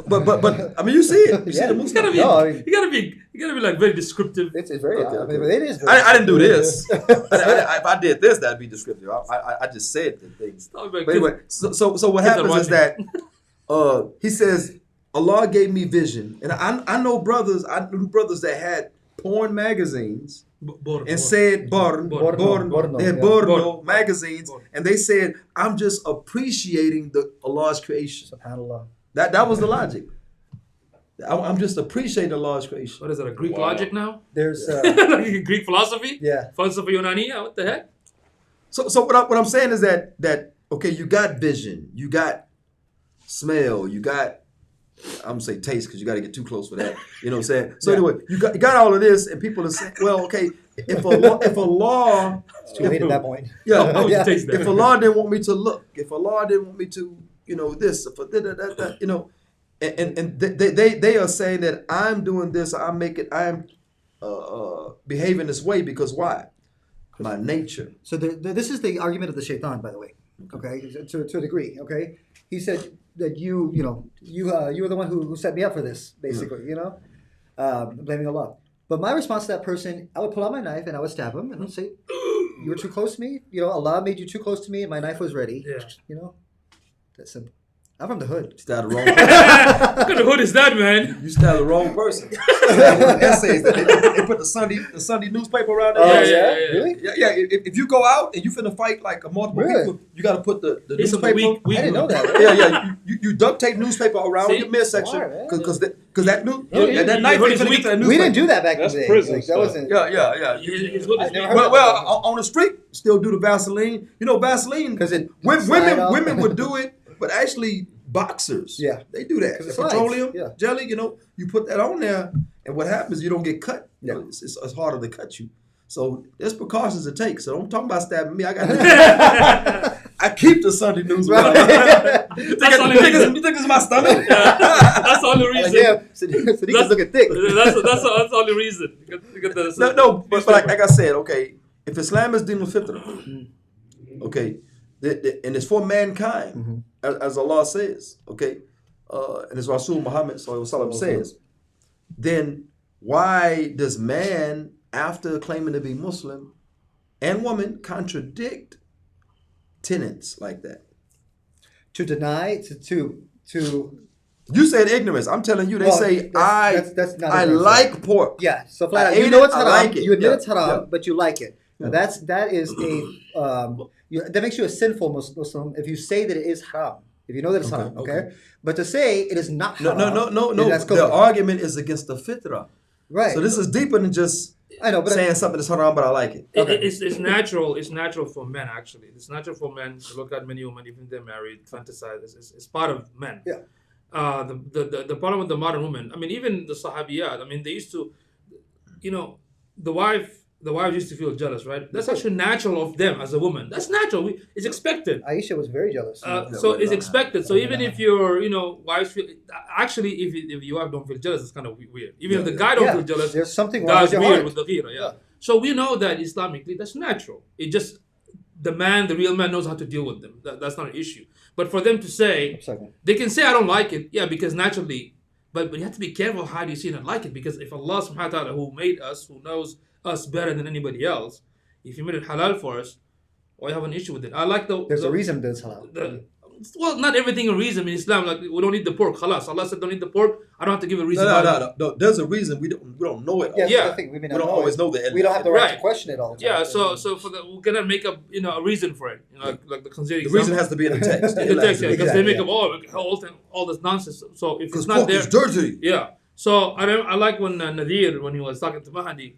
But I mean, you see it. You see Yeah. the moose You gotta knuckle. be, No, I mean- you gotta be like very descriptive. It's very. Okay, I mean, okay. it is. Very I didn't do this. If I did this, that'd be descriptive. I just said the things. Stop, man. But anyway, so what kids are happens is that he says Allah gave me vision, and I know brothers. I knew brothers that had porn magazines and said Borno, they had yeah. Borno magazines, Borno. and they said I'm just appreciating the Allah's creation. SubhanAllah. That was the logic. I'm just appreciating Allah's creation. What is it, a Greek Wow. logic now? There's. Like Greek philosophy? Yeah. Falsafa Yunaniya? What the heck? So what I'm saying is that okay, you got vision, you got smell, you got I'm gonna say taste because you got to get too close for that. You know what I'm saying? So Yeah. anyway, you got all of this, and people are saying, well, okay, if a law, It's too late at that point. yeah, How would you taste that? if Allah didn't want me to look, if Allah didn't want me to, this, if and they are saying that I'm doing this, I'm behaving this way because why? My nature. So this is the argument of the Shaitaan, by the way. Okay, to a degree. Okay, he said that you were the one who set me up for this, basically. Blaming Allah. But my response to that person, I would pull out my knife and I would stab him and I'd say, "You were too close to me. Allah made you too close to me, and my knife was ready." Yeah. That's simple. I'm from the hood. You stabbed the wrong What kind of hood is that, man? You stabbed the wrong person. Essays that they put the Sunday newspaper around there. Oh, yeah. Really? Yeah. If you go out and you finna fight like a multiple Really? people, you got to put the It's newspaper. weak I didn't know that. Yeah. You duct tape newspaper around See? your midsection Smart, man. because that you knife heard ain't it's finna weak. get to that newspaper. We didn't do that back in That's the day. prison That stuff. wasn't. Yeah. His hood I is never weak. heard Well, on the street, still do the Vaseline. Vaseline. 'Cause it slide off. Women would do it, but actually boxers. Yeah. They do that. 'Cause it The slides, petroleum yeah. jelly. You put that on there, and what happens? You don't get cut. Yeah. It's harder to cut you. So there's precautions to take. So don't talk about stabbing me. I got. I keep the Sunday news. Right. You think this is my stomach? That's the only reason. Yeah, Sadiq's looking thick. That's the only reason. You got the- No, but like I said, okay, if Islam is dealing with fitrah, okay, and it's for mankind, as Allah says, okay, and as Rasul Muhammad sallallahu says, then why does man, after claiming to be Muslim and woman, contradict tenets like that? To deny, to You said ignorance. I'm telling you, they Well, say that's not I ignorance. like pork. yeah. So flat I out, ate you know it, it's I haram. like it. You admit Yeah, it's haram, yeah. but you like it. Now that is that makes you a sinful Muslim if you say that it is haram. If you know that it's haram, okay? But to say it is not No, haram, no. that's The kufr. argument is against the fitrah. Right. So this is deeper than just I know, but saying something that's haram, but I like it. It's natural. It's natural for men, actually. It's natural for men to look at many women, even if they're married, fantasize. It's part of men. Yeah. The problem with the modern woman, I mean, even the Sahabiyat, I mean, they used to, the wife used to feel jealous, right? That's actually natural of them as a woman. That's natural. It's expected. Aisha was very jealous. So it's expected. So even if your, wives feel, actually, if your wife don't feel jealous, it's kind of weird. Even if the guy don't feel jealous, there's something wrong that's with your weird heart. with the ghira, yeah. So we know that Islamically that's natural. It just the real man knows how to deal with them. That's not an issue. But for them to say, Second. they can say I don't like it, yeah, because naturally, but you have to be careful how do you see not like it, because if Allah subhanahu wa ta'ala who made us, who knows us better than anybody else, if He made it halal for us, why have an issue with it? I like There's a reason that it's halal. Well, not everything a reason in Islam. Like we don't eat the pork. Khalas. Allah said don't eat the pork. I don't have to give a reason. No. There's a reason we don't know it. Yeah, Yeah. that's the thing. We may not We don't know always it. know the We don't have the right to Right. question it all the time. Yeah. So for the we cannot make up a reason for it. Like the Khanziri The reason has to be in the text. in the text, because they Exactly, make up all this nonsense. So if Because it's not pork there, is dirty. yeah. So I like when Nadir, when he was talking to Mahdi,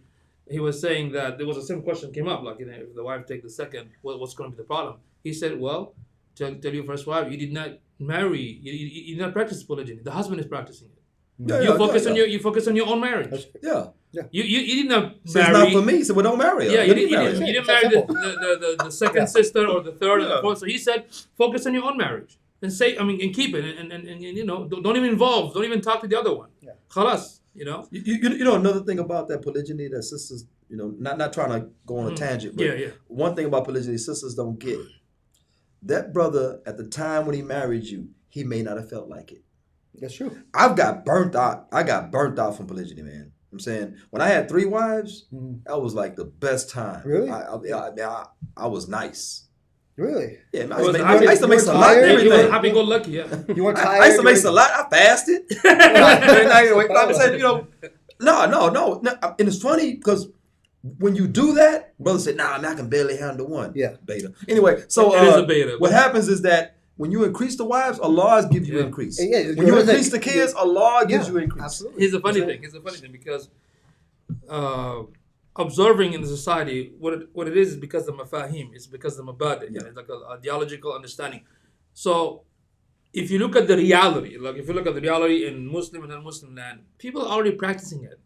he was saying that there was the same question came up, like if the wife take the second, what's going to be the problem? He said, well, tell your first wife, you did not marry, you did not practice polygyny. The husband is practicing it. You focus on your own marriage. Yeah. You did not So marry. it's not for me, so we don't marry her. Yeah, you Let me marry didn't, her. you didn't It's that marry the second sister or the third or the fourth. So he said, focus on your own marriage and and keep it and don't even don't even talk to the other one. Yeah. Khalas, You know another thing about that polygyny that sisters not trying to go on a tangent, but Yeah. one thing about polygyny, sisters don't get. That brother, at the time when he married you, he may not have felt like it. That's true. I got burnt out from polygyny, man. I'm saying, when I had 3 wives, that was like the best time. Really? I was nice. Really? Yeah, man, Was I used to make salad tired? and You were everything. happy-go-lucky, yeah. You weren't tired. I used to make you salad. I fasted. I'm saying, no. And it's funny because when you do that, brother said, "Nah, man, I can barely handle one." Yeah. Beta. Anyway, so It is a beta. what happens is that when you increase the wives, Allah gives you Yeah. increase. Yeah, When you you're increase like- the kids, Allah gives Yeah, you increase. absolutely. Here's the funny thing because observing in the society, what it is because of mafahim, it's because of mabadi, Yeah. it's like a ideological understanding. So if you look at the reality, in Muslim and non-Muslim land, people are already practicing it.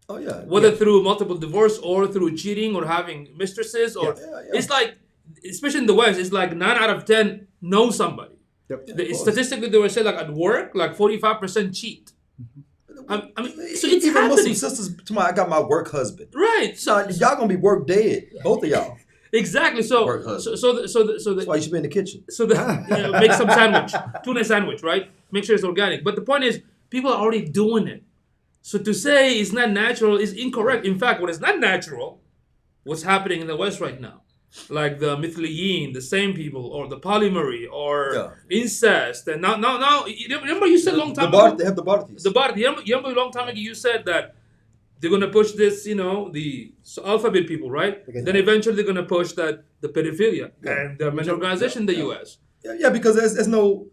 Oh yeah. Whether through multiple divorce or through cheating or having mistresses, or Yeah. it's like, especially in the West, it's like 9 out of 10 know somebody. Yep. Statistically, they would say like at work, like 45% cheat. I mean, so it's Even Muslim happening, sisters, I got my work husband. right? So y'all gonna be work dead, both of y'all. Exactly. So Work so husband. so That's why you should be in the kitchen. make some sandwich, tuna sandwich, right? Make sure it's organic. But the point is, people are already doing it. So to say it's not natural is incorrect. In fact, what is not natural, what's happening in the West right now, like the mithliyin, the same people, or the polyamory, or incest, and now. Remember you said a long time ago. They have the Bhartis. The bar. You remember a long time ago you said that they're gonna push this, the alphabet people, right? Okay. Then eventually they're gonna push the pedophilia and the men's organization in the U.S. Yeah, because there's no,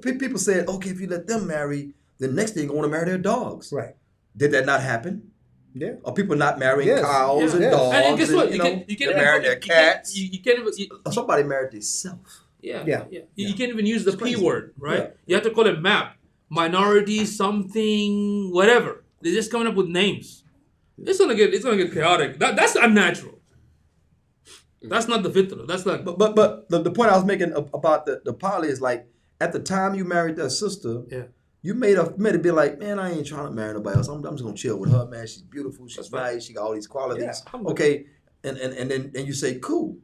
people said, okay, if you let them marry, then next thing you're going to marry their dogs. Right. Did that not happen? Yeah. Are people not marrying Yes. cows and Yeah. dogs? And guess what? They're marrying their cats. You can't even. Somebody married themselves. Yeah. You can't even use the P crazy. word, right? Yeah. You have to call it map, minority, something, whatever. They're just coming up with names. It's gonna get chaotic. That's unnatural. That's not the fitrah. That's like But the point I was making about the poly is like, at the time you married that sister, you made it be like, man, I ain't trying to marry nobody else. I'm just gonna chill with her, man. She's beautiful. She's nice. She got all these qualities. Yeah. Okay, and then you say, cool.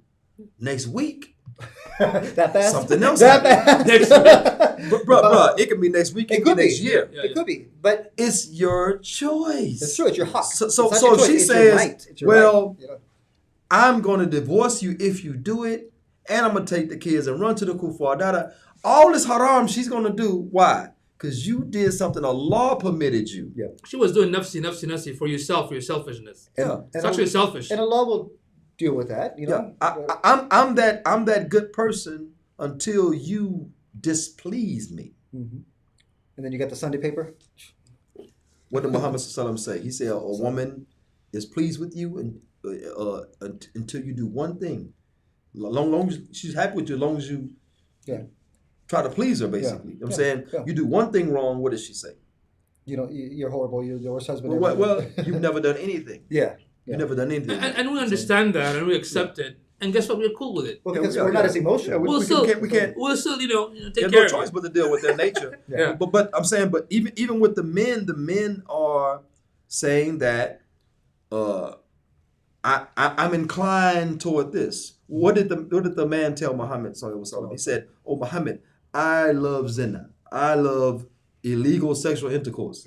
Next week, That fast? something else That happens. fast? Bro, it could be next week. It could be next year. Yeah, It could be, but It's your choice. it's true. It's your hawk. So It's not if your choice, she it's your says, right. It's your well, right, you know? I'm going to divorce you if you do it, and I'm going to take the kids and run to the kuffar. All this haram she's going to do. Why? Because you did something Allah permitted you. Yeah. she was doing nafsi for yourself, for your selfishness. Yeah. It's actually selfish. And Allah will deal with that. You know. Yeah. I'm that good person until you displease me. And then you got the Sunday paper. What did Muhammad Sallallahu say? He said a woman is pleased with you until you do one thing. Long as she's happy with you, as long as you try to please her, basically. You know what I'm saying? Yeah. You do one thing wrong, what does she say? You know, you're horrible. You're the worst husband. Well, ever. you've never done anything. Yeah. You've never done anything. and we understand that and we accept it. And guess what? We're cool with it. Well, because we're not as emotional. Yeah, We'll we still, can't. we'll still, take There's care no of choice it. but to deal with their nature. Yeah. But I'm saying, but even with the men are saying that I'm inclined toward this. What did the man tell Muhammad sallallahu alaihi wasallam? He said, "Oh Muhammad, I love zina. I love illegal sexual intercourse."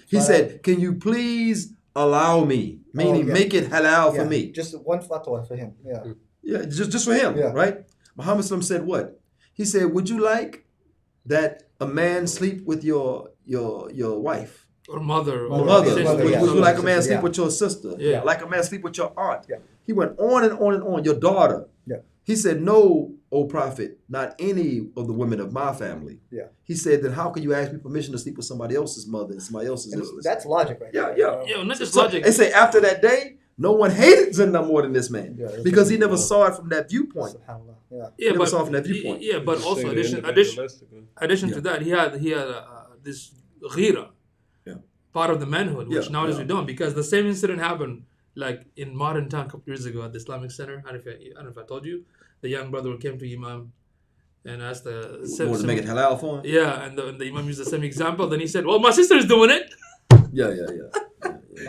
He said, "Can you please allow me?" Meaning, make it halal for me. Just one fatwa for him. Yeah. Yeah, just for him, Yeah. right? Muhammad sallam said what? He said, "Would you like that a man sleep with your wife?" Or mother. Or Or mother. sister. Would you like a man sleep Yeah. with your sister? Yeah. Like a man sleep with your aunt? Yeah. He went on and on and on. Your daughter. Yeah. He said, "No, O Prophet, not any of the women of my family." Yeah. He said, "Then how can you ask me permission to sleep with somebody else's mother and somebody else's And sister?" that's logic, right? Yeah, there. yeah. Not just So logic. they say after that day, no one hated Zina more than this man Yeah, that's because he never saw it from that viewpoint. SubhanAllah. Yeah. Yeah, never but saw it from that viewpoint. Yeah, but Just also say the addition individualistic. to that, he had this ghira, Yeah. part of the manhood, which Yeah, nowadays yeah. we don't, because the same incident happened like in modern time a couple years ago at the Islamic Center. I don't know if I told you, the young brother came to Imam and asked the Want to make it halal for him? yeah, and the Imam used the same example. Then he said, "Well, my sister is doing it." Yeah.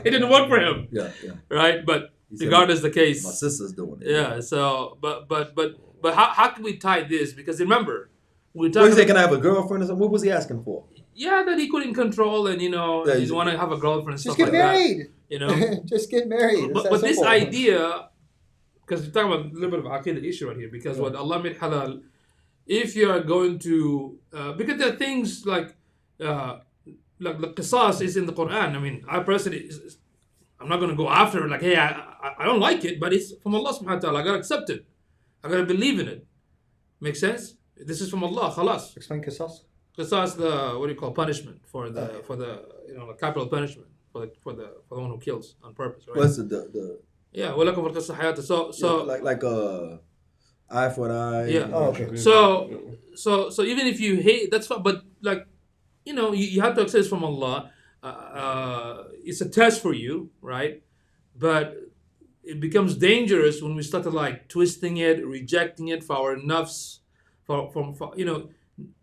It didn't work for him, Yeah. right? But He said, regardless the case. my sister's doing it. Yeah. So, but how can we tie this? Because remember, we're What talking. he said, can I have a girlfriend or something? What was he asking for? Yeah, that he couldn't control, and Yeah, you want to have a girlfriend and Just stuff get like married. that. Just get married. But this idea, because we're talking about a little bit of Aqidah issue right here, because what Allah made halal, if you are going to, because there are things like the qisas is in the Quran. I mean, I personally, I'm not going to go after it like, hey, I don't like it, but it's from Allah subhanahu wa ta'ala. I got to accept it. I got to believe in it. Make sense? This is from Allah, khalas. Explain qisas. Qisas, the what do you call punishment for the the capital punishment for the one who kills on purpose, right? What's the Yeah, وَلَكُمْ فِي الْقِصَّةِ حَيَاةٌ. So like eye for an eye. Yeah. Oh, okay. So even if you hate, that's fine. But like, you have to accept it's from Allah. It's a test for you, right? But it becomes dangerous when we start to like twisting it, rejecting it for our nafs,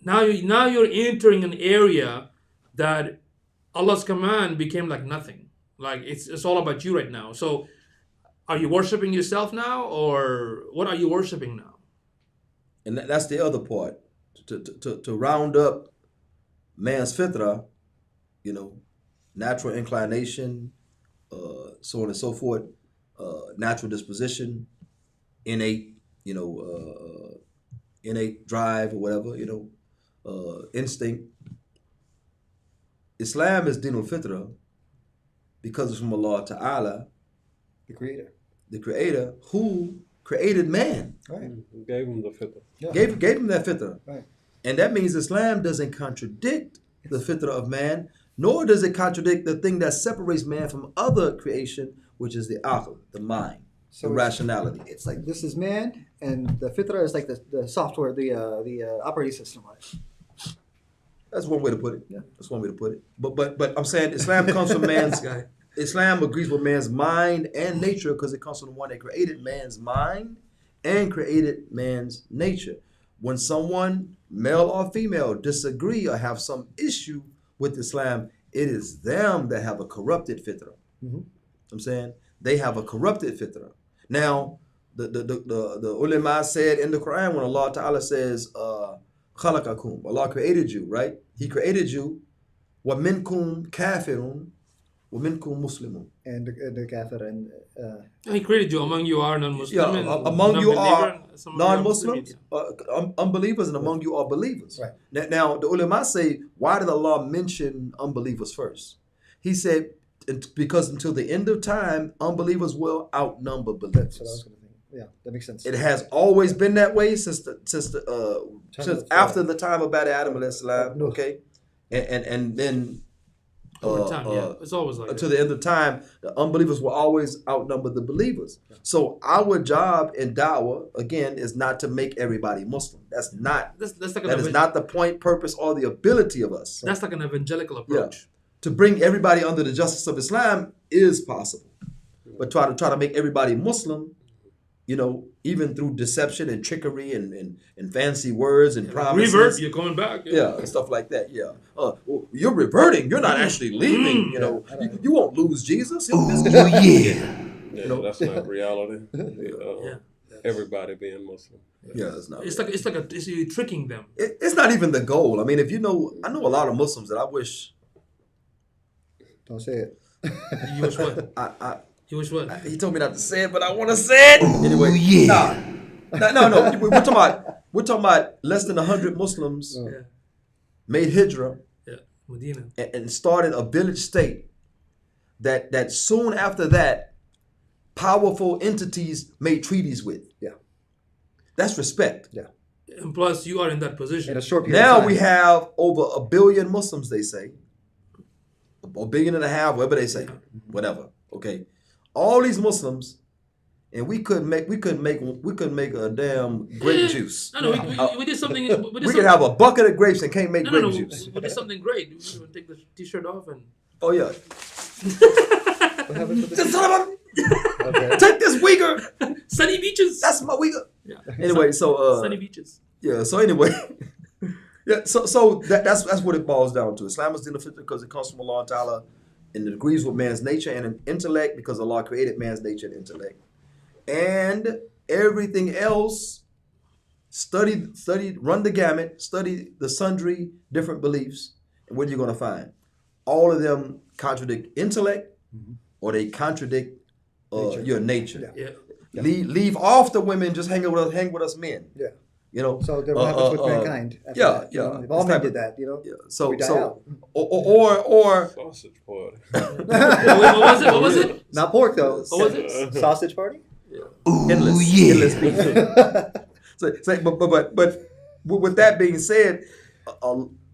now you're entering an area that Allah's command became like nothing. Like it's all about you right now. So are you worshiping yourself now, or what are you worshiping now? And that's the other part. To round up man's fitrah, natural inclination, so on and so forth, natural disposition, innate, innate drive or whatever, instinct. Islam is dinul fitrah because it's from Allah Ta'ala, The creator. the creator, who created man. Right. Gave him the fitrah. Yeah. Gave him that fitrah. Right. And that means Islam doesn't contradict the fitrah of man, nor does it contradict the thing that separates man from other creation, which is the aql, the mind, So the rationality. It's like this is man, and the fitrah is like the software, the operating system. Right? That's one way to put it. Yeah. That's one way to put it. But I'm saying Islam comes from man's Guy. Islam agrees with man's mind and nature because it comes from the one that created man's mind and created man's nature. When someone, male or female, disagree or have some issue with Islam, it is them that have a corrupted fitrah. Mm-hmm. I'm saying they have a corrupted fitrah. Now, the ulama said in the Quran when Allah Ta'ala says, khalaqakum, Allah created you, right? He created you. Wa minkum kafirun, wa minkum muslimun. And the kafir and He created you. Among you are non-Muslim. Yeah, and among you are non-believer, and some of you are non-Muslims, Muslim, unbelievers, and among you are believers. Right. Now, the ulama say, why did Allah mention unbelievers first? He said, because until the end of time, unbelievers will outnumber that's what I was believers. going to think. Yeah, that makes sense. It has always been that way since after the time of Bad Adam alayhi salam, No. okay? And then Over time, yeah. It's always like until that. the end of time, the unbelievers will always outnumber the believers. So our job in da'wah, again, is not to make everybody Muslim. That's not That's like that is not the point, purpose, or the ability of us. That's like an evangelical approach. To bring everybody under the justice of Islam is possible. But try to make everybody Muslim, even through deception and trickery and fancy words and promises. Revert, you're coming back. Yeah, and stuff like that. Yeah. Well, you're reverting. You're not actually leaving. You won't lose Jesus. Yeah, that's not reality. Everybody being Muslim. Yeah, it's not. It's you're tricking them. It's not even the goal. I mean, I know a lot of Muslims that I wish. Don't say it. You wish what? You wish what? He told me not to say it, but I want to say it anyway. No. We're talking about less than 100 Muslims Yeah. made hijrah Medina. and started a village state. That soon after that, powerful entities made treaties with. Yeah. That's respect. Yeah. And plus, you are in that position. In a short period of Now time. we have over 1 billion Muslims, they say. 1.5 billion, whatever they say. Whatever. Okay. All these Muslims, and we couldn't make a damn grape juice. No, we did something. We could have a bucket of grapes and can't make grape No, juice. we did something great. We would take the t-shirt off and. Oh yeah. What happened to the Son of a- Okay. Take this Uyghur. Sunny beaches. That's my Uyghur. Yeah. Anyway, so Sunny beaches. yeah. So anyway, yeah. So that's what it boils down to. Islam is dinul fitrah because it comes from Allah Ta'ala, and it agrees with man's nature and intellect because Allah created man's nature and intellect. And everything else, study, run the gamut, study the sundry different beliefs, and what are you going to find? All of them contradict intellect, or they contradict your nature. Yeah. Leave off the women, just hang with us men. Yeah. You know. So what happens with mankind? After yeah, that, you yeah. know? If all men did that, you know. Yeah. So we die out. or Sausage party. Wait, what was it? Not pork though. What was it? Sausage party. endless people. But with that being said,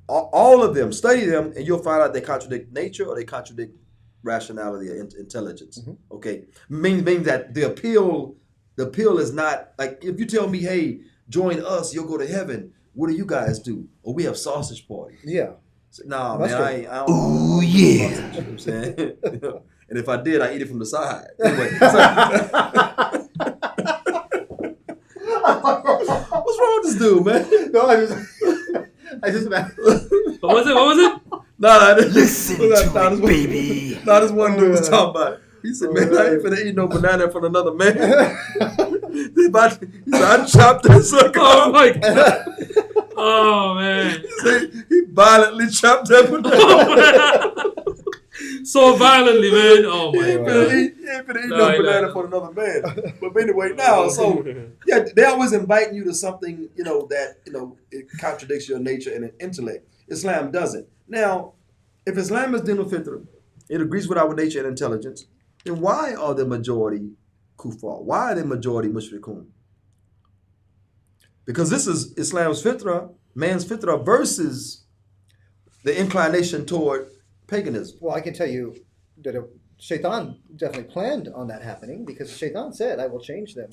all of them, study them, and you'll find out they contradict nature or they contradict rationality or intelligence. Okay, means that the appeal is not like if you tell me, hey, join us, you'll go to heaven. What do you guys do? Or we have sausage party. Yeah. So, nah, Mustard. man, I don't. Ooh, yeah. Sausage, you know what I'm saying? And if I did, I eat it from the side. Anyway, what's wrong with this dude, man? No, I just What was it? Nah, Listen to it, baby. Nah, this one dude was talking about. He said, man, I ain't finna eat no banana from another man. He said, I chopped this sucker Oh off. my god. Oh man. He said, he violently chopped that banana. So violently, man. Oh He my ain't god. finna eat no banana for another man. But anyway, now, so yeah, they always inviting you to something, that it contradicts your nature and intellect. Islam doesn't. Now, if Islam is din al-fitr, it agrees with our nature and intelligence, then why are the majority kuffar? Why are the majority mushrikun? Because this is Islam's fitrah, man's fitrah, versus the inclination toward paganism. Well, I can tell you that Shaitaan definitely planned on that happening because Shaitaan said, "I will change them,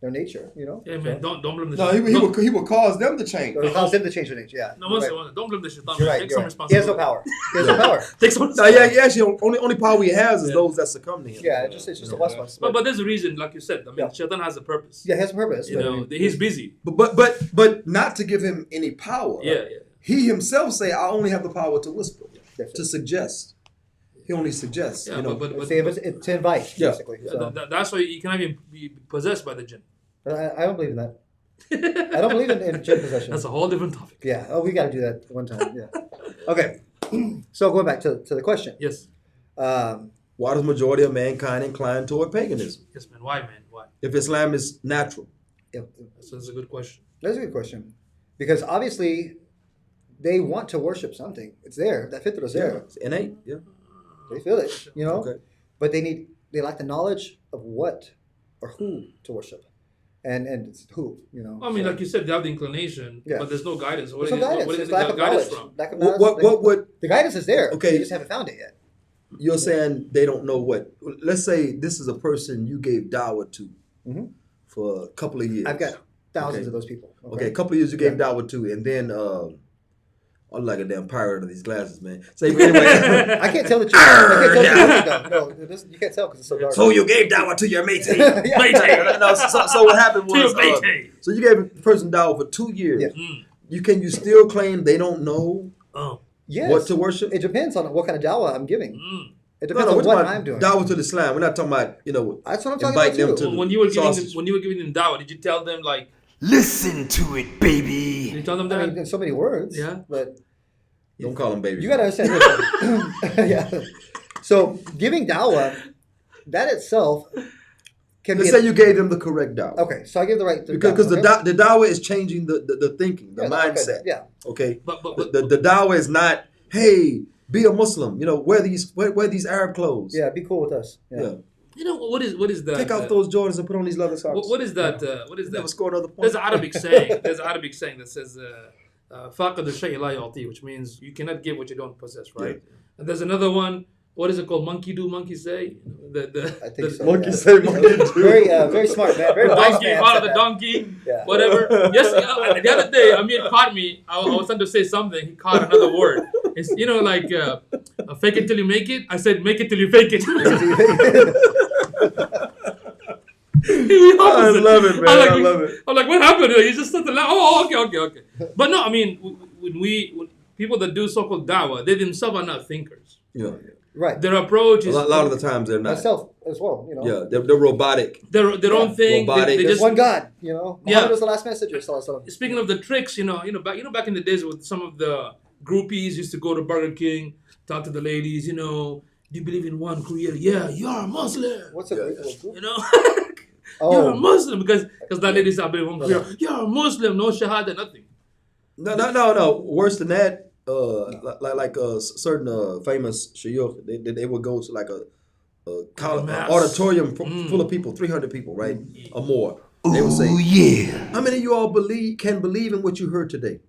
their nature." Yeah, man. Don't blame the No, he will cause them to change. Or he caused them to change their nature. Yeah. No, one second. Don't blame the shaitan. You're right. Take You're some right. He has no responsibility. power. He has no power. Take some No, yeah, actually, only power he has is those that succumb to him. Yeah, it's just a waswas. But there's a reason, like you said. I mean, Yeah. shaitan has a purpose. Yeah, he has a purpose. He's busy. But not to give him any power. Yeah. He himself say, I only have the power to whisper, Definitely. to suggest. He only suggests. Yeah, but It's to invite, Yeah. basically. So. that's why you cannot even be possessed by the jinn. I don't believe in that. I don't believe in jinn possession. That's a whole different topic. Yeah. Oh, we got to do that one time. Yeah. Okay. So going back to the question. Yes. Why does majority of mankind incline toward paganism? Yes, man. Why, man? Why? If Islam is natural. That's a good question. That's a good question. Because obviously they want to worship something. It's there. That fitrah is there. It's innate. Yeah. They feel it, Okay. But they lack the knowledge of what or who to worship. And it's who, I mean, like you said, they have the inclination, Yeah. but there's no guidance. There's no guidance. What is There's it lack got of guidance knowledge. from? Lack of knowledge. What would the guidance is there. Okay. You just haven't found it yet. you're saying they don't know what? Let's say this is a person you gave dawah to Mhm. for a couple of years. I've got thousands Okay. of those people. Okay, a couple of years you gave Yeah. dawah to, and then I'm like a damn pirate of these glasses, man. So anyway, I can't tell the truth. I can't tell the truth, though. No, you can't tell because it's so dark. so you gave dawah to your mate. Yeah. No, so what happened To was, your mate. so you gave a person dawah for 2 years. Yeah. Mm. You still claim they don't know Oh. Yes. what to worship? It depends on what kind of dawah I'm giving. Mm. It No, depends we're on talking what about I'm doing. dawah to Islam. We're not talking about That's what I'm talking inviting about them too. to When you were giving sausage. them dawah, did you tell them like? Listen to it, Did baby. you tell them I that? mean, in so many words. Yeah. But Don't call them baby. you got to understand this. Yeah. So giving dawah, that itself can Let's be. say you gave them the correct dawah. Okay, so I give the right. Because dawah, the dawah is changing the thinking, the okay? mindset. Yeah. Okay. But The dawah is not, hey, be a Muslim. Wear these Arab clothes. Yeah. Be cool with us. Yeah. you know what is that? Take off those Jordans and put on these leather socks. What is that? What is You never that? scored another point. There's an Arabic saying. There's an Arabic saying that says, "Faqad al-shay la yu'ti," which means you cannot give what you don't possess, right? And there's another one. What is it called? Monkey do, monkey say. I think so. Monkey yeah. say, monkey do. Very smart man. Very wise Donkey, man. follow said the that. donkey, Yeah. whatever. Yes, the other day, Amir caught me. I was trying to say something. He caught another word. It's like fake it till you make it. I said make it till you fake it. I love it, man. I love it. I'm like, what happened? You just started to laugh. Oh, okay. But no, I mean, when people that do so-called dawah, they themselves are not thinkers. Yeah. Right. Their approach A is lot of the times they're not. Myself as well. Yeah, they're robotic. their own thing. Robotic. They There's just one God. Muhammad Yeah. was the last messenger. Sallallahu Speaking of the tricks, back in the days with some of the groupies used to go to Burger King, talk to the ladies, do you believe in one creator? Yeah, you're a Muslim. What's a group? You're a Muslim because that lady said, I believe in one creator. You're a Muslim, no shahada, nothing. No. Worse than that, like certain famous shayukh, they would go to like a auditorium full of people, 300 people, right, or more. They would say, how many of you all can believe in what you heard today?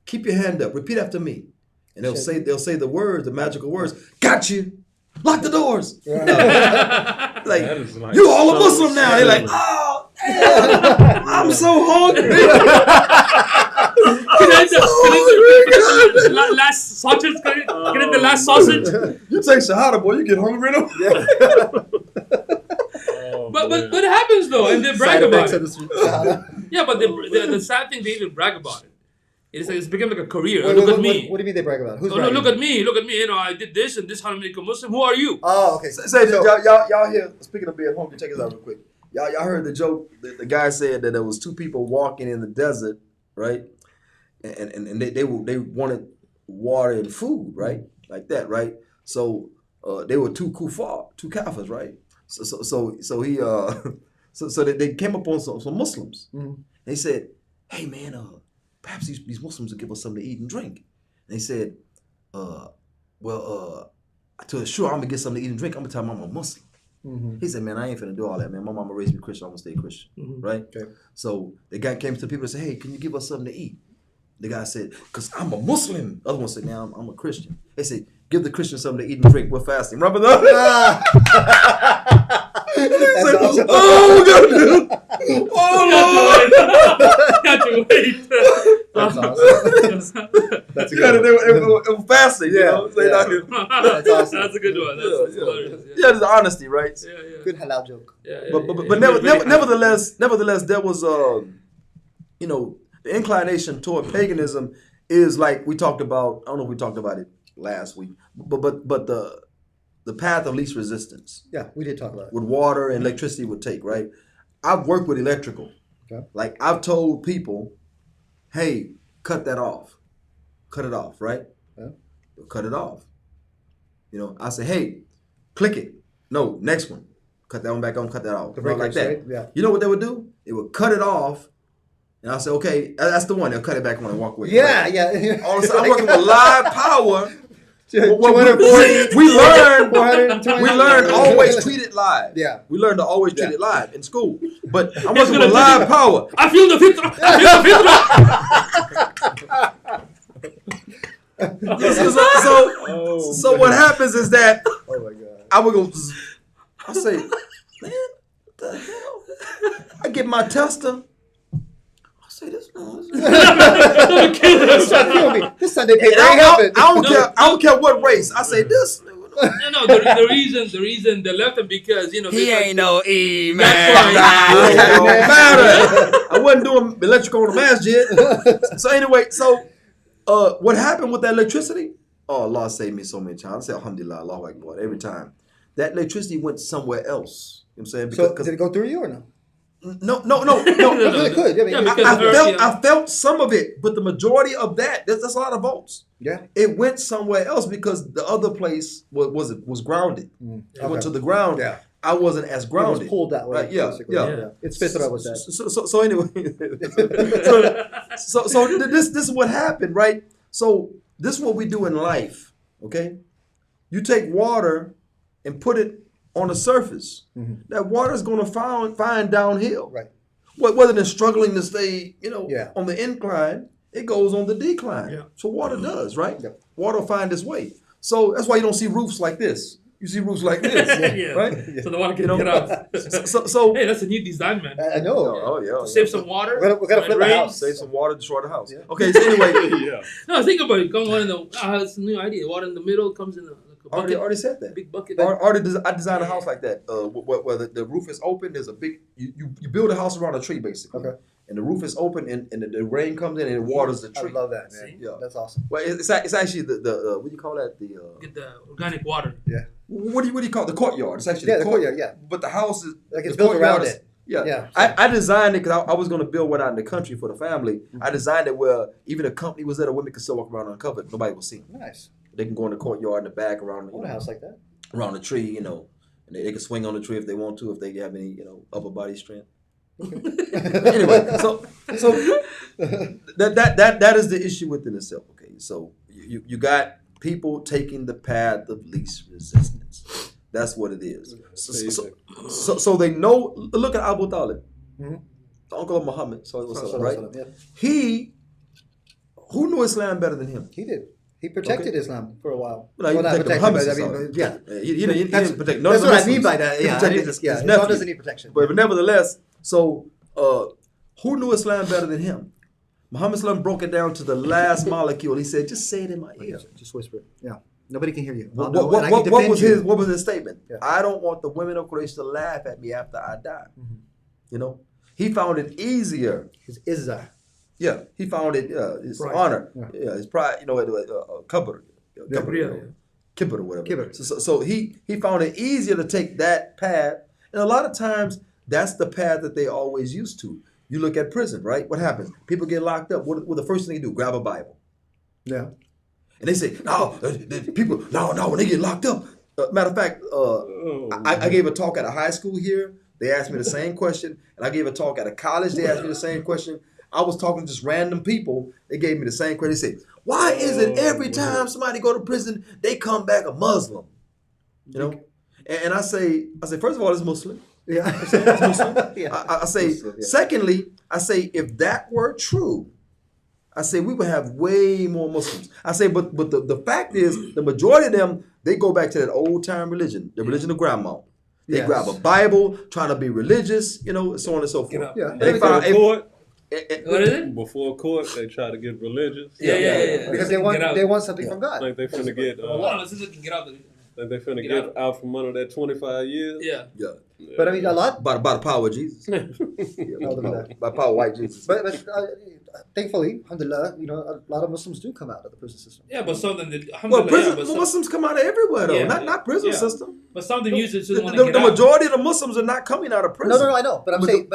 Keep your hand up. Repeat after me. And they'll say the words, the magical words. Got you. Lock the doors. Like, you all a Muslim now. They're like, oh, damn, I'm so hungry. Last sausage, get in the last sausage. You take shahada, boy, you get hungry now. But it happens though, and they brag about it. it. Yeah, but the sad thing, they even brag about it. It's become like a career. Wait, Look at me. What do you mean they brag about it? Who's Oh, no, bragging? look at me. I did this and this. How to make a Muslim? Who are you? Oh, okay. Say, y'all hear, speaking of being hungry, check this out real quick. Y'all heard the joke, the guy said that there was two people walking in the desert, right? And they wanted water and food, right? Like that, right? So they were two kafirs, right? So they came upon some Muslims. Mm-hmm. They said, hey man, perhaps these Muslims will give us something to eat and drink. And they said, I told her, sure, I'm gonna get something to eat and drink. I'm gonna tell them I'm a Muslim. Mm-hmm. He said, man, I ain't finna do all that, man. My mama raised me Christian, I'm gonna stay Christian, right? Okay. So the guy came to the people and said, hey, can you give us something to eat? The guy said, because I'm a Muslim. The other one said, now I'm a Christian. They said, give the Christian something to eat and drink. We're fasting. Remember that? Awesome. Oh, God. Oh, Lord. Got to wait. That's awesome. That's a Yeah, good one. it was fasting, you know? So That's awesome. That's a good one. That's hilarious. Yeah, there's honesty, right? Yeah. Good halal joke. Yeah. But nevertheless, there was, the inclination toward paganism is like we talked about. I don't know if we talked about it last week, but the path of least resistance Yeah, we did talk about it. with water and electricity would take, right? I've worked with electrical. Okay. Like I've told people, hey, cut that off. Cut it off, right? Yeah. Cut it off. I say, hey, click it. No, next one. Cut that one back on, cut that off. The Not like breakers, that. right? Yeah. You know what they would do? They would cut it off. And I say, okay, that's the one. They'll cut it back on and walk away. Yeah, Right? yeah. All of a sudden, I'm working with live power. 240. We learned 420. we learned to always treat it live. Yeah. We learned to always treat Yeah. it live in school. But I'm working with live power. I feel the Fitrah. So what happens is that Oh my God. I would go, I say, man, what the hell? I get my tester. I say, this This Sunday paper I ain't helping. don't care what race. I say this. No. The reason they left him because He ain't no E, man. That's It don't matter. I wasn't doing electrical on the masjid. So anyway, what happened with that electricity? Oh, Allah saved me so many times. I say Alhamdulillah, Allahu Akbar, every time. That electricity went somewhere else. You know what I'm saying? So did it go through you or no? No. It could. Yeah, I felt some of it, but the majority of that's a lot of volts. Yeah. It went somewhere else because the other place was grounded. It went to the ground. Yeah. I wasn't as It grounded. was pulled that way. Right, yeah, basically. yeah. It's Fitrah was that. So anyway, so this is what happened, right? So this is what we do in life. Okay, you take water and put it on the surface. Mm-hmm. That water is going to find downhill. Right. Whether they're struggling to stay, Yeah. on the incline, it goes on the decline. Yeah. So water does, right? Yep. Water will find its way. So that's why you don't see roofs like this. You see roofs like this, Yeah. right? So the water can get out. So Hey, that's a new design, man. I know. oh yeah, Save some water. We're gonna when flip it the rains. house. Save some water, destroy the house. Yeah. Okay, so anyway, Yeah. No, think about it. Come on in the. It's a new idea. Water in the middle comes in a bucket. already said that. Big bucket. I designed a house like that. Where the roof is open, there's a big. You build a house around a tree basically. Okay. and the roof is open, and the rain comes in and it waters the I tree. love that, man. See? Yeah. That's awesome. Well, it's actually the what do you call that? Get the organic water. What do you call it? The courtyard? It's actually Yeah, the courtyard, yeah. But the house is Like it's the built courtyard around is- it. Yeah, Yeah. I designed it because I was going to build one out in the country for the family. I designed it where even the company was there, the women could still walk around uncovered. Nobody will see them. Nice. They can go in the courtyard in the back around, I want a house like that. around the tree, and they can swing on the tree if they want to, if they have any, upper body strength. Anyway, so that is the issue within itself. Okay, so you got people taking the path of least resistance. That's what it is. So they know. Look at Abu Talib, Mhm. the uncle of Muhammad. Right? Yeah. Who knew Islam better than him? He did. He protected Islam for a while. No, he Well, not protected protected, Muhammad. but yeah. He didn't protect none That's of the what I mean Muslims. by that. He Yeah, protected his Islam nephew. doesn't need protection. But nevertheless, so who knew Islam better than him? Muhammad Sallam broke it down to the last molecule. He said, "Just say it in my ear." Just whisper it. Yeah. Nobody can hear you. What, I'll know, what, and I what, can what defend was you. his? What was his statement? Yeah. I don't want the women of Quraysh to laugh at me after I die. He found it easier. His izzah. Yeah, he found it. His Pride. honor. Yeah. Yeah, his pride. Kibr. Kibr or whatever. Kibr. So he found it easier to take that path, and a lot of times that's the path that they always used to. You look at prison, right? What happens? People get locked up. What the first thing they do? Grab a Bible. Yeah. And they say, no, people, no, when they get locked up. Matter of fact, I gave a talk at a high school here. They asked me the same question. And I gave a talk at a college. They asked me the same question. I was talking to just random people. They gave me the same question. They say, why is it every time somebody go to prison, they come back a Muslim? And I say, first of all, it's Muslim. Yeah. I say, secondly, I say, if that were true, I say we would have way more Muslims. I say, but the fact is, the majority of them, they go back to that old time religion, the religion of grandma. They Yes. grab a Bible, trying to be religious, so on and so forth. Yeah. They found Court, What is it? before court, they try to get religious. Yeah. Because Get they out. want something from God. Like they finna get. Hold on, let's just get out of it. Like they finna Get get out from under that 25 years. Yeah. But I mean, a lot. by the power of Jesus. By the power of white Jesus. But thankfully, alhamdulillah, a lot of Muslims do come out of the prison system. Yeah, but something that Well, alhamdulillah, Muslims come out of everywhere though, Yeah. not prison Yeah. system. but something usually The, just want to get the out. majority of the Muslims are not coming out of prison. No, I know. But I'm But saying,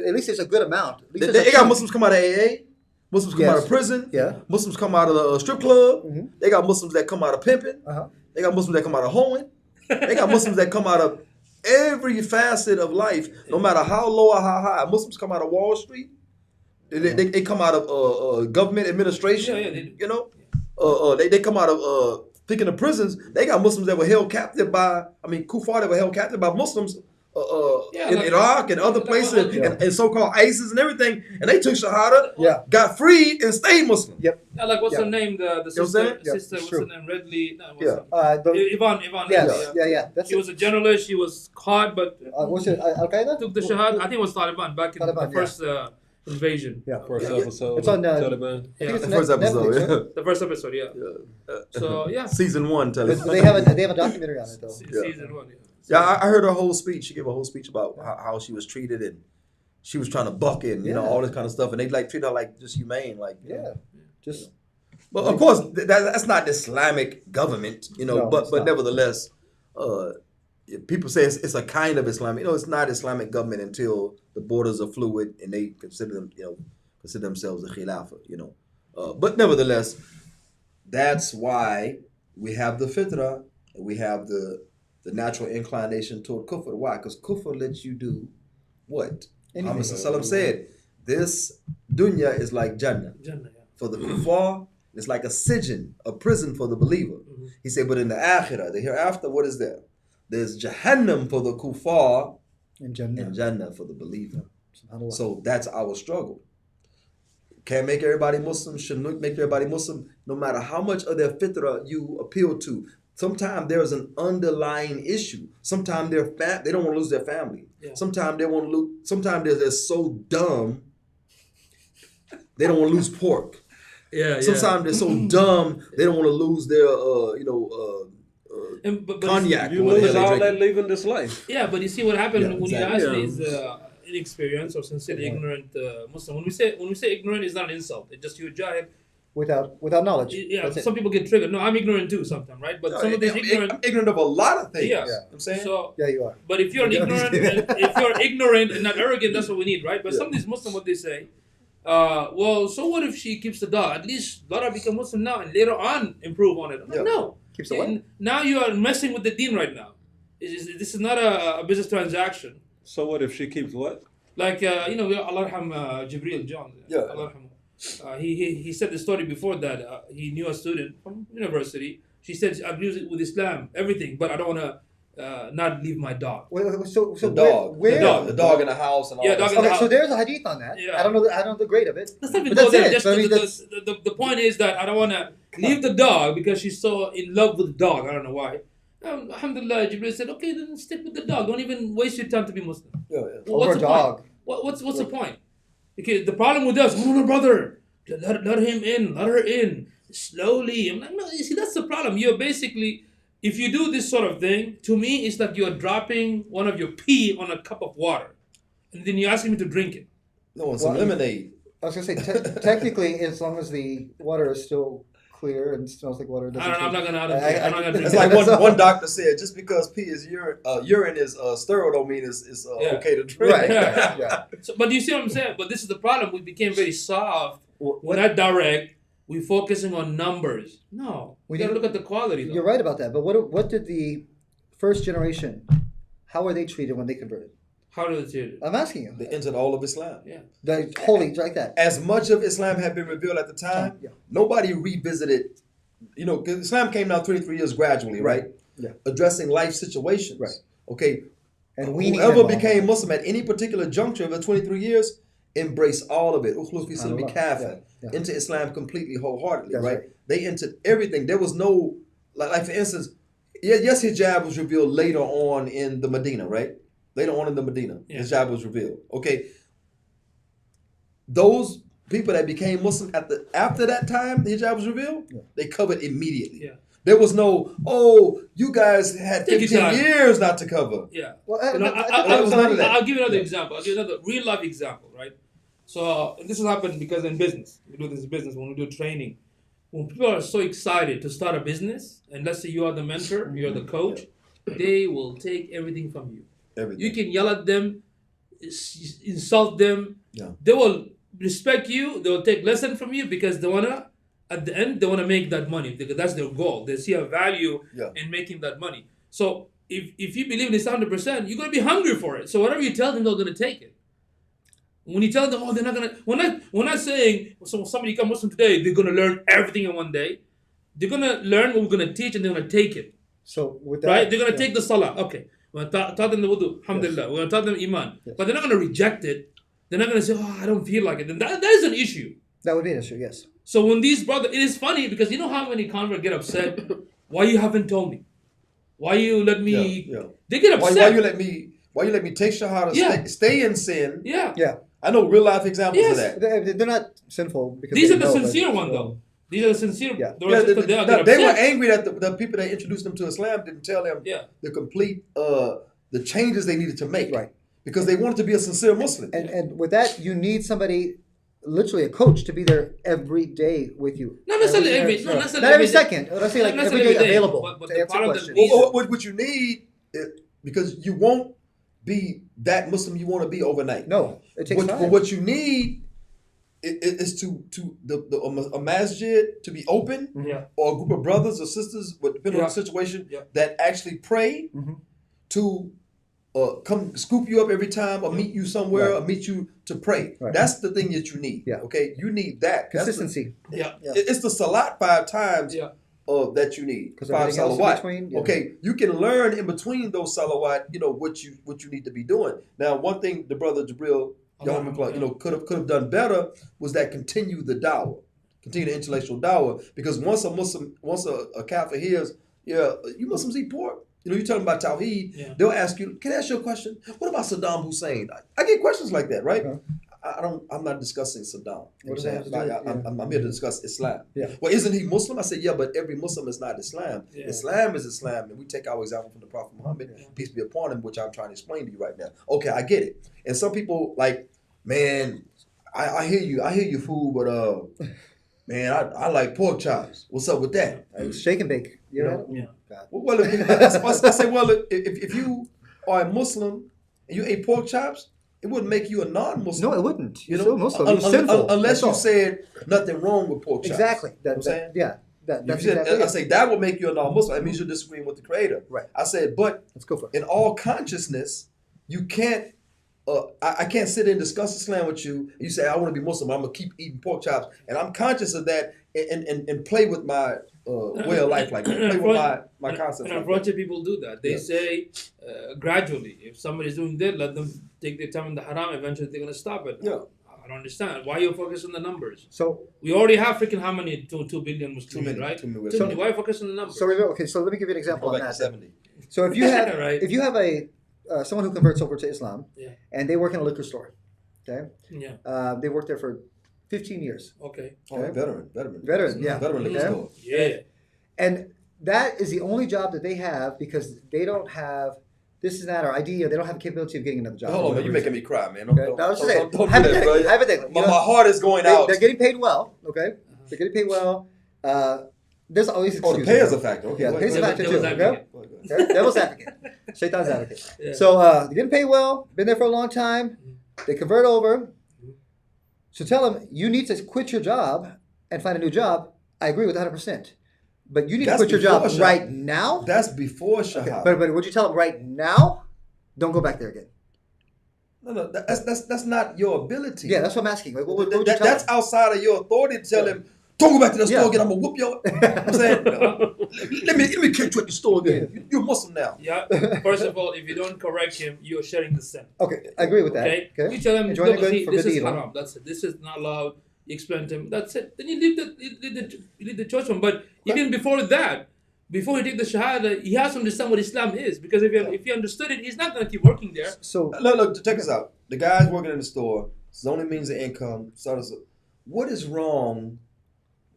at least there's a good amount. At least They there's a got chunk. Muslims come out of AA. Muslims come Yes. out of prison. Yeah. Muslims come out of the strip club. Mhm. They got Muslims that come out of pimping. Uh-huh. They got Muslims that come out of hoeing. They got Muslims that come out of every facet of life, no matter how low or how high. Muslims come out of Wall Street. They come out of government administration. Yeah, they do. They come out of speaking of prisons. They got Muslims that were held captive by. Kuffar that were held captive by Muslims. In Iraq and other places, and so-called ISIS and everything, and they took Shahada, Yeah. got freed, and stayed Muslim. Yep. Yeah, like what's Yeah. her name? The You know what I'm sister, saying? Yeah, sister, it's what's true. her name? Redley. No, what's Yeah. her- The, Yvonne. yes. Yeah. That's She was a journalist. She was caught, but what's it? Al Qaeda? took the shahad. I think it was Taliban back in Taliban, the first invasion. Yeah. First episode. It's on, Taliban. I think Yeah. it's The first episode, Netflix, right? The first episode, yeah. So yeah, Season 1, tell But us. they have a documentary on it though. season 1. Yeah. Yeah, I heard her whole speech. She gave a whole speech about how she was treated, and she was trying to buck it, and all this kind of stuff, and they treat her like just humane, Yeah. Just But of course, that's not the Islamic government, No, but it's not. nevertheless, people say it's a kind of Islamic. It's not Islamic government until the borders are fluid and they consider themselves a khilafah. But nevertheless, that's why we have the fitrah and we have the natural inclination toward kufr. Why? Because kufr lets you do what? Muhammad Sallallahu said, this dunya is like Jannah. Jannah, yeah. For the kuffar, it's like a sijin, a prison for the believer. Mm-hmm. He said, but in the akhirah, the hereafter, what is there? There's Jahannam for the kuffar in Jannah. and Jannah for the believer. SubhanAllah. So that's our struggle. Can't make everybody Muslim, shouldn't make everybody Muslim, no matter how much of their fitrah you appeal to. Sometimes there's an underlying issue. Sometimes they don't want to lose their family. Yeah. Sometimes they want to lose. Sometimes they're so dumb they don't want to lose pork. Yeah. Sometimes they're so dumb they don't want to lose their But cognac. You or whatever lose they all drink. that leaving this life. Yeah, but you see what happened Yeah, when exactly. you ask these inexperienced or sincerely ignorant Muslim. When we say ignorant, it's not an insult. It's just you're jahil. Without knowledge. Yeah, That's it. some people get triggered. No, I'm ignorant too sometimes, right? But some of these ignorant. I'm ignorant of a lot of things. Yeah. You know what I'm saying? So, Yeah, you are. but if you're ignorant and not arrogant, that's what we need, right? But some of these Muslims, what they say, well, so what if she keeps the dog? At least let her become Muslim now and later on improve on it. I'm like, no. Keeps the what? Now you are messing with the deen right now. This is not a business transaction. So what if she keeps what? Like, Allah Arham Jibreel John. Yeah. Allah Arham. He said the story before that he knew a student from university. She said, I've used it with Islam, everything, but I don't want to not leave my dog. So The dog. Where? The dog in the house and all Yeah, that dog in stuff. the Okay, so house. there's a hadith on that. Yeah. I don't know the grade of it. Let's not even But go that's there. it. Just So, I mean, that's- the point is that I don't want to leave the dog because she's so in love with the dog. I don't know why. Alhamdulillah, Jibreel said, okay, then stick with the dog. Don't even waste your time to be Muslim. Yeah, Well, Over what's a the dog. point? What's the point? Okay, the problem with us, no, brother. Let him in, let her in. Slowly. I'm like, no, you see, that's the problem. You're basically, if you do this sort of thing, to me, it's like you're dropping one of your pee on a cup of water. And then you're asking me to drink it. No, it's some lemonade. I was gonna say technically, as long as the water is still clear and smells like water, it doesn't I'm not change. going to drink It's it. like one doctor said, just because pee is urine is sterile don't mean it's Yeah. okay to drink. Right. Yeah. Yeah. So, but you see what I'm saying? But this is the problem. We became very soft. What- We're not direct. We're focusing on numbers. No. We got to look at the quality, though. You're right about that. But what did the first generation? How were they treated when they converted? How do they treat it? I'm asking you. They entered all of Islam. Yeah. The holy like that. As much of Islam had been revealed at the time, Yeah. nobody revisited. You know, 'cause Islam came down 23 years gradually, right? Yeah. Addressing life situations. Right. Okay. And weaning Whoever them off. became Muslim at any particular juncture of the 23 years, embrace all of it. Ukhlus fi silmi kafa. Yeah. Into Islam completely wholeheartedly, That's right? right. They entered everything. There was no, like for instance, yes, hijab was revealed later on in the Medina, right? Later on in the Medina, Yeah. hijab was revealed. Okay. Those people that became Muslim after that time, the hijab was revealed, they covered immediately. Yeah. There was no, oh, you guys had Take your 15 time. years not to cover. Yeah. Well, You know, there was none of that. I'll give you another example. I'll give you another real life example, right? So this has happened because in business, we do this in business when we do training. When people are so excited to start a business, and let's say you are the mentor, you're the coach, they will take everything from you. Everything. You can yell at them, insult them. Yeah. They will respect you. They will take lesson from you because they wanna. At the end, they wanna make that money because that's their goal. They see a value Yeah. in making that money. So if you believe in this 100%, you're gonna be hungry for it. So whatever you tell them, they're gonna take it. When you tell them, oh, they're not gonna. We're not saying so somebody come Muslim today, they're gonna learn everything in one day. They're gonna learn what we're gonna teach, and they're gonna take it. So with that, Right? They're gonna take the salah. Okay. We're gonna taught them the wudu. Alhamdulillah. We're gonna taught them iman. Yes. But they're not gonna reject it. They're not gonna say, oh, I don't feel like it. Then that is an issue. That would be an issue. Yes. So when these brothers, it is funny because you know how many converts get upset? Why you haven't told me? Why you let me? Yeah. They get Why upset. you let me take shahada, Yeah. stay in sin? Yeah. Yeah. I know real life examples Yes. of that. They're not sinful because These they are the know, but- sincere ones, though. These are the sincere. Yeah. The Yeah, rest of them, they'll get they were upset. angry that the people that introduced them to Islam didn't tell them Yeah. the complete the changes they needed to make. Right. Because they wanted to be a sincere Muslim. And with that, you need somebody, literally a coach, to be there every day with you. Not necessarily every- day. no, not necessarily Not every every day. second. Let's say like Not every necessarily day every day, available but to the answer problem that questions. we- What you need, because you won't be that Muslim you want to be overnight. No, it takes time. But what you need is to a masjid to be open, Yeah. or a group of brothers or sisters, but depending on the Yeah. situation, Yeah. that actually pray to come scoop you up every time, or meet you somewhere, Right. or meet you to pray. Right. That's the thing that you need. Yeah. Okay, you need that. That's the- Consistency. Yeah. it's the salat 5 times Yeah. that you need. 'Cause 5 everything else in salawat. between, yeah. Okay, you can learn in between those salawat, what you need to be doing. Now, one thing the brother Jibril, could have done better was that continue the dawah, continue the intellectual dawah, because once a kafir hears, yeah, you Muslims eat pork. You tell them about Tawheed, Yeah. they'll ask you, can I ask you a question? What about Saddam Hussein? I get questions like that, right? Uh-huh. I'm not discussing Saddam. What does that have to do with- I'm here to discuss Islam. Yeah. Well, isn't he Muslim? I said, yeah, but every Muslim is not Islam. Yeah. Islam is Islam, and we take our example from the Prophet Muhammad, peace be upon him, which I'm trying to explain to you right now. Okay, I get it. And some people like, man, I hear you, fool, but man, I like pork chops. What's up with that? Shake and bake. You know? Yeah. Well, I say, well, if you are a Muslim and you ate pork chops, it wouldn't make you a non-Muslim. No, it wouldn't. You You're know, still Muslim. You're sinful. unless That's you all. said nothing wrong with pork chops. Exactly. You know what I'm saying? Yeah. If That's you said, exactly I it. say that would make you a non-Muslim. That means you're disagreeing with the Creator. Right. I said, but Let's go for it. in all consciousness, you can't. I can't sit and discuss Islam with you. And you say I want to be Muslim. I'm gonna keep eating pork chops, and I'm conscious of that, and play with my way of life like that. Play with my concepts. And Like that. unfortunately, people do that. They Yeah. say gradually, if somebody's doing that, let them take their time in the haram. Eventually, they're gonna stop it. Yeah. I don't understand why you focus on the numbers. So, We already have freaking how many? 2 billion Muslims, Too many, right? too many. Too many. Why focus on the numbers? so okay. So let me give you an example Go on back to that. 70. So if you have Right. if you have a someone who converts over to Islam, Yeah. and they work in a liquor store, okay, Yeah. they worked there for 15 years. Okay. Oh, Okay. veteran, Yeah. veteran liquor Okay. store. Yeah. And that is the only job that they have because they don't have this is not our idea. They don't have the capability of getting another job. Hold on, man, you're making me cry, man. Okay. No, I was just saying, don't do that, bro. hypothetically, My heart is going out. they're getting paid well. Okay, they're getting paid well. There's always Oh, the excuses. pay is a factor. Okay, Yeah, the pay is a wait. factor too. Devil's Okay? advocate. Okay? Devil's advocate. Shaitan's advocate. Yeah. So they're getting paid well, been there for a long time. They convert over. So tell them, you need to quit your job and find a new job. I agree with 100%. But you need That's to quit your job before right now. That's before Okay. Shahada. But would you tell them right now? Don't go back there again. No, that's not your ability. Yeah, that's what I'm asking. Like, what would you tell That's them? outside of your authority to tell him, don't go back to the store Yeah. again. I'm gonna whoop your. I'm saying, let me catch you at the store again. You're a Muslim now. Yeah. First of all, if you don't correct him, you're sharing the sin. Okay, I agree with that. Okay. Okay. You tell him, Enjoying look, the good see, for this good is evil. haram. That's it. This is not allowed. You explain to him. That's it. Then you leave the choice one. But even before that, before he take the shahada, he has to understand what Islam is. Because if he understood it, he's not going to keep working there. So Look, check this out. The guy's working in the store. It's the only means of income. What is wrong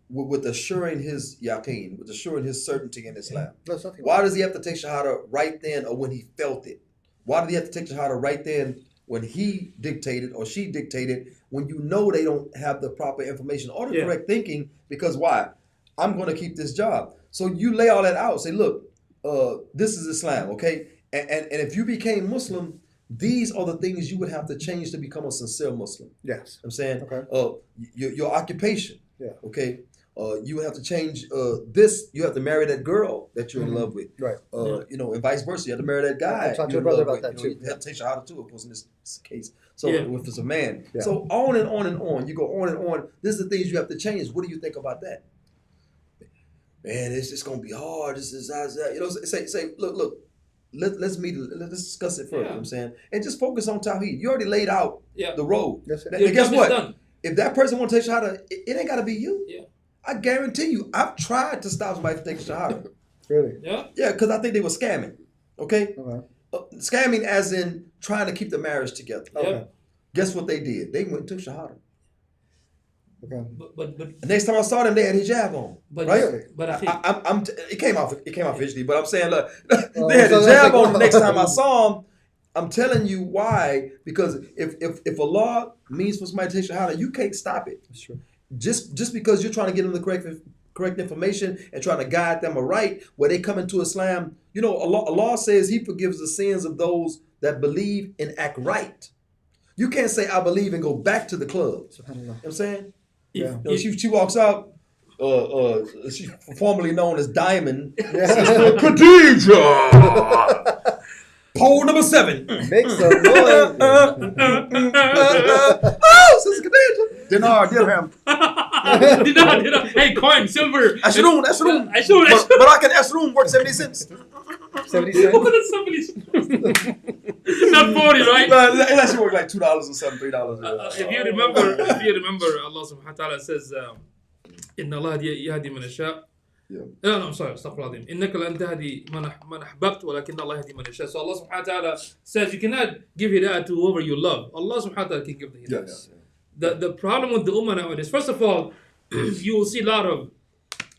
with assuring his yaqeen, with assuring his certainty in Islam? there's nothing. Why does he have to take shahada right then or when he felt it? Why did he have to take shahada right then when he dictated or she dictated, when you know they don't have the proper information or the Yeah. correct thinking? Because why? I'm going to keep this job. So you lay all that out. Say, look, this is Islam, okay? And if you became Muslim, these are the things you would have to change to become a sincere Muslim. Yes. I'm saying, Okay. your occupation, Yeah. okay? You would have to change this. You have to marry that girl that you're in love with. Right. You know, and vice versa. You have to marry that guy. I talked to you're a brother in love about that with. You too. know, you have to take shahada too, of course, in this case. So Yeah. if it's a man. Yeah. So on and on and on. You go on and on. This is the things you have to change. What do you think about that? Man, it's just gonna be hard. This is you know. Say, look. Let's meet. Let's discuss it further. You know what I'm saying, and just focus on Tawheed. You already laid out Yeah. the road. Yes, sir. And Your guess job is what? done. If that person want to take shahada, it ain't got to be you. Yeah. I guarantee you. I've tried to stop somebody from taking shahada. Really? Yeah. Yeah, because I think they were scamming. Okay, Okay. scamming as in trying to keep the marriage together. Okay. Yeah. Guess what they did? They went and took shahada. Okay. But The next time I saw them, they had hijab on. but Right? but I think It came off visually, but I'm saying, look, Oh, they had so hijab that's like- on the next time I saw them. I'm telling you why, because if Allah means for somebody to take shahada, you can't stop it. That's true. Just because you're trying to get them the correct information and trying to guide them aright, where they come into Islam, you know, Allah says He forgives the sins of those that believe and act right. You can't say I believe and go back to the club. Subhanallah. You know what I'm saying? Yeah. You know, she walks out. She's formerly known as Diamond. Khadija. Pole number 7. Make some noise. Oh, Sister Khadija. Dirham. did not. Hey, coin, silver. Asroon. Asroon. But I can Asroon work 70 cents. 70 cents. What is somebody's? Not 40, right? It actually work like $2 or something, $3. If you remember, Allah subhanahu wa ta'ala says, "Inna Allah yahdi man yasha." Yeah. No, I'm sorry. Astaghfirullah. إنك لن تهدي من أحببت ولكن الله يهدي من يشاء. So Allah subhanahu wa ta'ala says you cannot give hidayah to whoever you love. Allah subhanahu wa ta'ala can give the hidayah. Yes. The problem with the ummah nowadays, first of all, you will see a lot of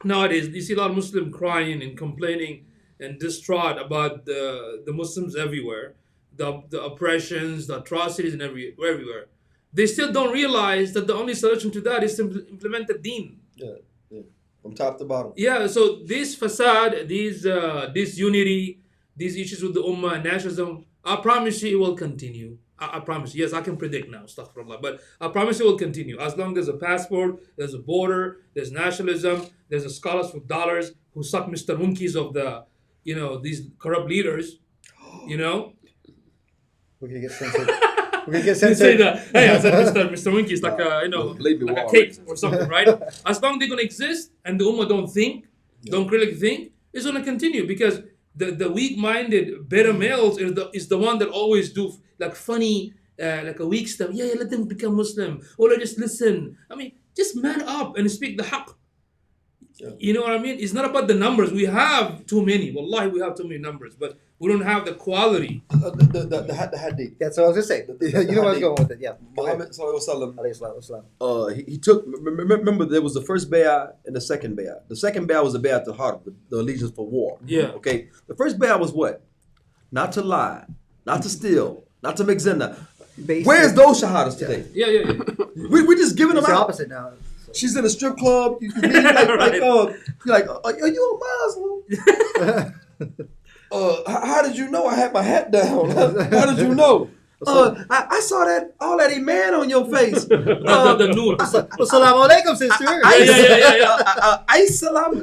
nowadays. You see a lot of Muslim crying and complaining and distraught about the Muslims everywhere, the oppressions, the atrocities, and everywhere. They still don't realize that the only solution to that is to implement the Deen. Yeah, yeah. From top to bottom. Yeah, so this facade, this unity, these issues with the ummah and nationalism, I promise you it will continue. I promise you. Yes, I can predict now, astaghfirullah, but I promise you it will continue. As long as there's a passport, there's a border, there's nationalism, there's a scholars with dollars who suck Mr. Monkeys of the, these corrupt leaders, We're gonna get censored. We're gonna get They say censored. that, hey, I said Mr. Winky is like Believe me, like a we're cake or something, right? As long as they're gonna exist and the ummah don't critically think, it's gonna continue because the weak-minded beta males is the one that always do like funny like a weak stuff. Yeah, let them become Muslim or just listen. I mean, just man up and speak the haqq. Yeah. You know what I mean? It's not about the numbers. We have too many. Wallahi, we have too many numbers, but we don't have the quality. The hadith. Yeah, so I was just saying. You know where I was going with it. Yeah. Muhammad sallallahu alaihi Alayhi salam. wasallam. He took. Remember, there was the first bay'ah and the second bay'ah. The second bay'ah was the bay'ah to harb, the allegiance for war. Yeah. Okay. The first bay'ah was what? Not to lie, not to steal, not to make zina. Where's those shahadas today? Yeah. We just giving It's them the out. opposite now. She's in a strip club. You meet you're like, are you a Muslim? How did you know I had my hat down? How did you know? I saw all that iman on your face. The nur. Assalamu alaikum, sister. Yeah. Ice salam.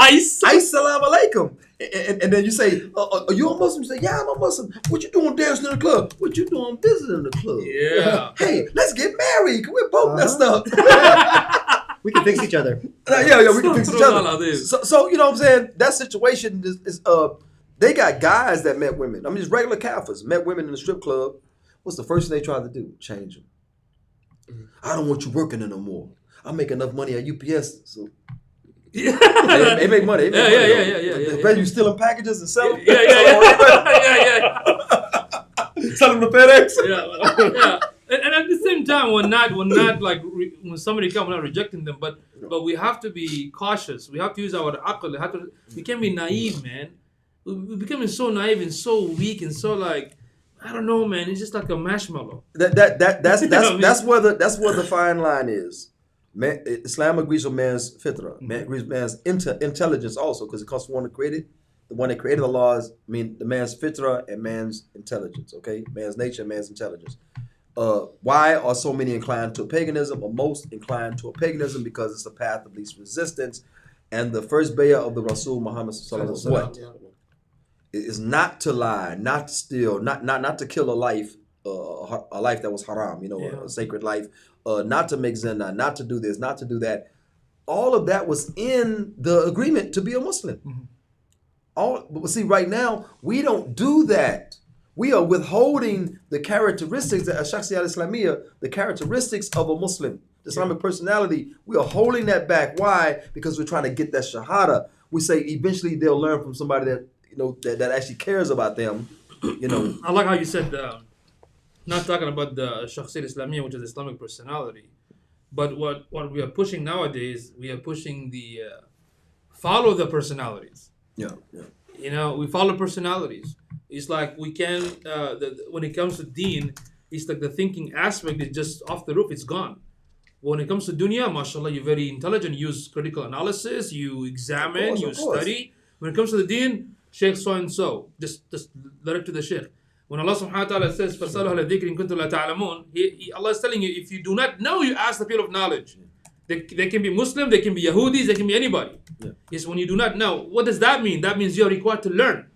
Ice salam alaikum. And then you say, are you a Muslim? You say, yeah, I'm a Muslim. What you doing dancing in the club? What you doing visiting the club? Yeah. Hey, let's get married. We're both messed up. We can fix each other. Yeah, we can fix each other. So you know what I'm saying? That situation is they got guys that met women. I mean, just regular Kafirs met women in the strip club. What's the first thing they tried to do? Change them. I don't want you working there no more. I make enough money at UPS. So they make money. Yeah. Bet you stealing packages and selling. Yeah. Selling the FedEx. Yeah. And at the same time, we're not like when somebody comes, we're not rejecting them, but we have to be cautious. We have to use our aql. We can't be naive, man. We're becoming so naive and so weak and so like, I don't know, man. It's just like a marshmallow. That's where the fine line is. Man, Islam agrees with man's fitrah. Man agrees with man's intelligence also, because it comes from the one that created the laws. I mean, the man's fitrah and man's intelligence. Okay, man's nature, man's intelligence. Why are so many inclined to paganism, or most inclined to paganism? Because it's the path of least resistance. And the first bay'ah of the Rasul Muhammad was what? It is not to lie, not to steal, not to kill a life that was haram, a sacred life, not to make zina, not to do this, not to do that. All of that was in the agreement to be a Muslim. But see, right now, we don't do that. We are withholding the characteristics that Shakhsiyat Islamiyya, the characteristics of a Muslim, the Islamic personality. We are holding that back. Why? Because we're trying to get that shahada. We say eventually they'll learn from somebody that that actually cares about them. I like how you said not talking about the Shakhsiyat Islamiyya, which is Islamic personality, but what we are pushing nowadays, we are pushing the follow the personalities. Yeah. We follow personalities. It's like we can, when it comes to deen, it's like the thinking aspect is just off the roof, it's gone. When it comes to dunya, mashallah, you're very intelligent, you use critical analysis, you examine, you study. When it comes to the deen, Sheikh so-and-so, just let it to the Sheikh. When Allah subhanahu wa ta'ala says, فَاسْأَلُوا أَهْلَ الذِّكْرِ إِن كُنتُمْ لَا تَعْلَمُونَ, Allah is telling you, if you do not know, you ask the people of knowledge. They can be Muslim, they can be Yahudis, they can be anybody. Yeah. Yes, when you do not know, what does that mean? That means you're required to learn,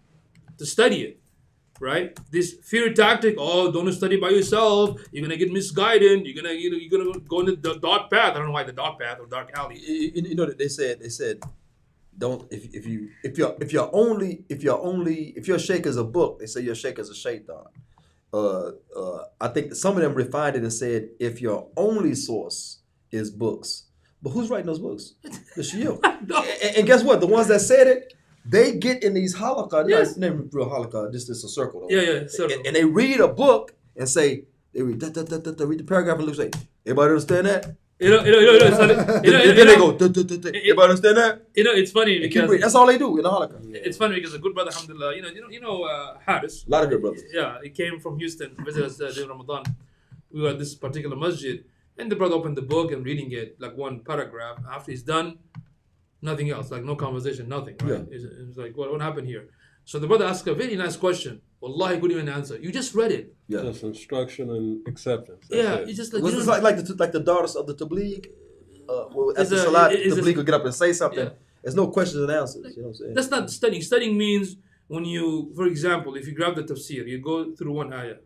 to study it, right? This fear tactic, don't study by yourself, you're going to get misguided, you're going to go into the dark path. I don't know why the dark path or dark alley. They said, don't if your sheikh is a book, they say your sheikh is a shaitaan. I think some of them refined it and said if your only source is books, but who's writing those books? The Shia. And guess what? The ones that said it, they get in these halaqah. Yes. Never real halaqah. Just it's a circle. Yeah, circle. And they read a book and say They read read the paragraph and look like, everybody understand that? It's not, Then they go, everybody understand that? it's funny And keep because reading. That's all they do in the Holocaust. it's funny because a good brother, alhamdulillah, Haris. A lot of good brothers. Yeah, he came from Houston, visited us during Ramadan. We were at this particular masjid, and the brother opened the book and reading it, like one paragraph. After he's done, nothing else, like no conversation, nothing, right? Yeah. It's like, what happened here? So the brother asked a very nice question. Wallahi, he couldn't even answer. You just read it. Yeah. Just instruction and acceptance. That's it. It's just like, It's like the daughters of the Tabligh. After It's a- Salat, it's the a- Tabligh will get up and say something. Yeah. There's no questions and answers. You know what I'm saying? That's not studying. Studying means when you, for example, if you grab the tafsir, you go through one ayah.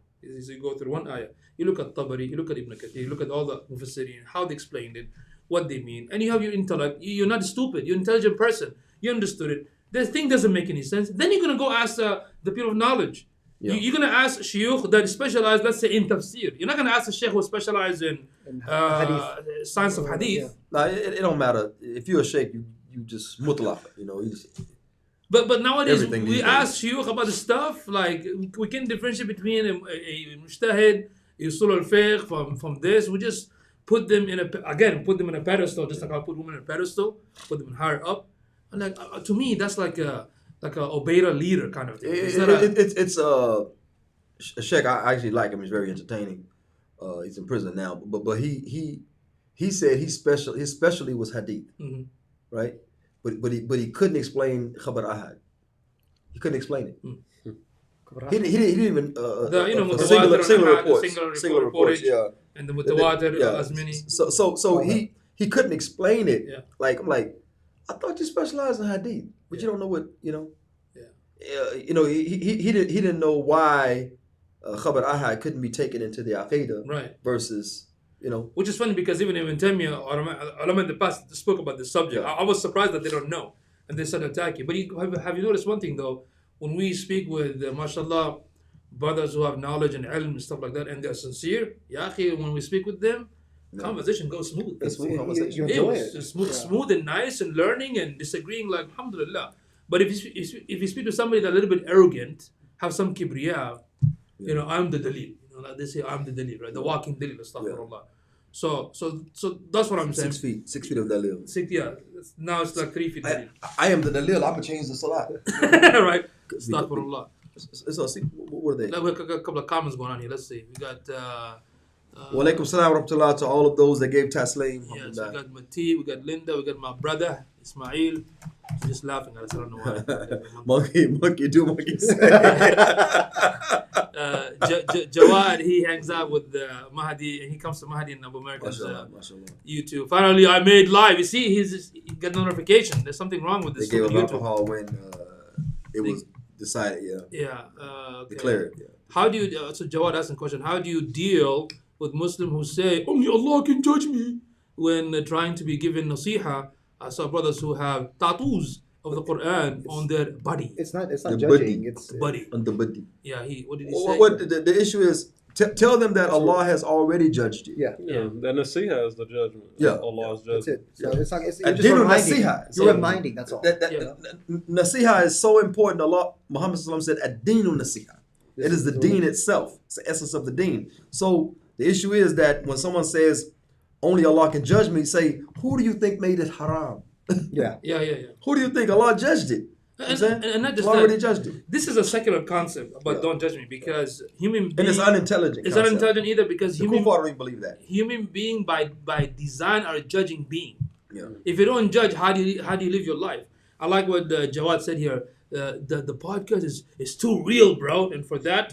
You look at Tabari, you look at Ibn Kathir, you look at all the Mufassirin, how they explained it, what they mean. And you have your intellect. You're not stupid. You're an intelligent person. You understood it. The thing doesn't make any sense. Then you're going to go ask the people of knowledge. Yeah. You're going to ask shuyukh that specialize, let's say, in tafsir. You're not going to ask a sheikh who specializes in science of hadith. Nah, it don't matter. If you're a sheikh, you just mutlaq. You just But nowadays, Everything we these ask shuyukh about the stuff, like, we can differentiate between a mujtahid, usul al-fiqh, from this. We just put them in a pedestal, just like I put women in a pedestal, put them higher up. And like, to me, that's like a Obeida leader kind of thing. it's a sheikh. I actually like him. He's very entertaining. He's in prison now, but he said his specialty was hadith, Mhm. right? But he couldn't explain khabar ahad. He couldn't explain it. He didn't even mutawatir singular ahad, reports, singular reports, reportage, yeah. and the mutawatir, Yeah. as many. So he couldn't explain it. Yeah. Like I'm like, I thought you specialized in hadith, but you don't know what he didn't know why khabar ahad couldn't be taken into the aqidah Right. versus Which is funny because even Ibn Taymiyyah, ulama in the past spoke about this subject. Yeah. I was surprised that they don't know and they started attacking. But have you noticed one thing though? When we speak with, mashallah, brothers who have knowledge and ilm and stuff like that, and they're sincere, ya akhi, when we speak with them, conversation goes smooth. It's smooth conversation. You enjoy It's it. smooth and nice and learning and disagreeing, like, alhamdulillah. But if you speak to somebody that's a little bit arrogant, have some kibriya, I'm the dalil. Like they say, I'm the dalil, right? The walking dalil, astaghfirullah. So that's what I'm saying. 6 feet of dalil. Now it's like 3 feet dalil. I am the dalil. I'm gonna change the salat. Right? Astaghfirullah. So see, what are they? Like, we got a couple of comments going on here. Let's see. We got Wa alaikum salam wa rahmatullah to all of those that gave taslim. yes, we got Mati, we got Linda, we got my brother Ismail. I'm just laughing at us. I don't know why. monkey do monkey say. Jawad, he hangs out with Mahdi, and he comes to Mahdi and Abu American's Mashallah. YouTube. Finally, I made live. You see, he got notification. There's something wrong with They this gave stupid him YouTube. alcohol when it was decided. Yeah. Okay. Declared. Yeah. How do you? So Jawad asked a question. How do you deal with Muslims who say only Allah can judge me when trying to be given nasiha? I saw brothers who have tattoos of the Quran on their body. It's not The judging. body. It's Body. On the body. Yeah. What did he say? What the issue is? Tell them that Allah has already judged you. yeah. Yeah, the nasiha is the judgment. Yeah. Allah's That's judgment. it. So it's not. You're And just dinu reminding. nasiha. You're So- reminding. That's all. Nasiha is so important. Allah, Muhammad Sallallahu said, "Ad-dinu nasiha." It is the deen itself. It's the essence of the deen. So the issue is that when someone says, "Only Allah can judge me," say, "Who do you think made it haram? Yeah. Yeah. Who do you think Allah judged it?" You know what I'm saying? And not just Allah already that. judged it, This is a secular concept about don't judge me because human being and it's unintelligent. It's concept. unintelligent either because The kuffar don't even believe that. human being by design are a judging being. Yeah. If you don't judge, how do you live your life? I like what Jawad said here. The podcast is too real, bro, and for that,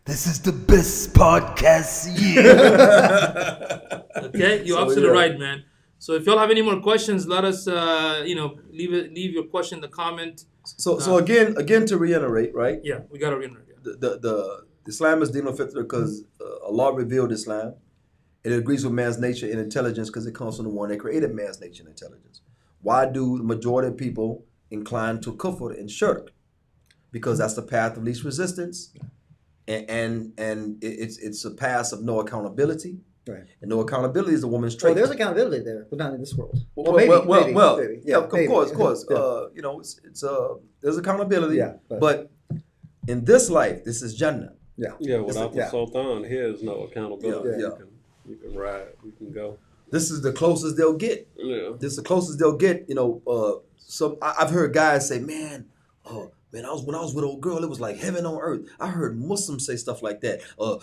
This is the best podcast yet. okay, you're So, absolutely yeah. right, man. So if y'all have any more questions, let us leave your question in the comment. So again to reiterate, right? Yeah, we gotta reiterate. Yeah. The Islam is Din al-Fitr because Allah revealed Islam. It agrees with man's nature and intelligence because it comes from the one that created man's nature and intelligence. Why do the majority of people incline to kufr and shirk? Because that's the path of least resistance, and it's a path of no accountability. Right. And no accountability is the woman's Well, trait. there's accountability there, but not in this world. Well, maybe. yeah, of maybe. course. Yeah. It's there's accountability. Yeah, but in this life, this is Jannah. Yeah, without the yeah. Sultan, here is no accountability. Yeah. You can ride, you can go. This is the closest they'll get. Yeah. This is the closest they'll get. I've heard guys say, man, when I was with old girl, it was like heaven on earth. I heard Muslims say stuff like that.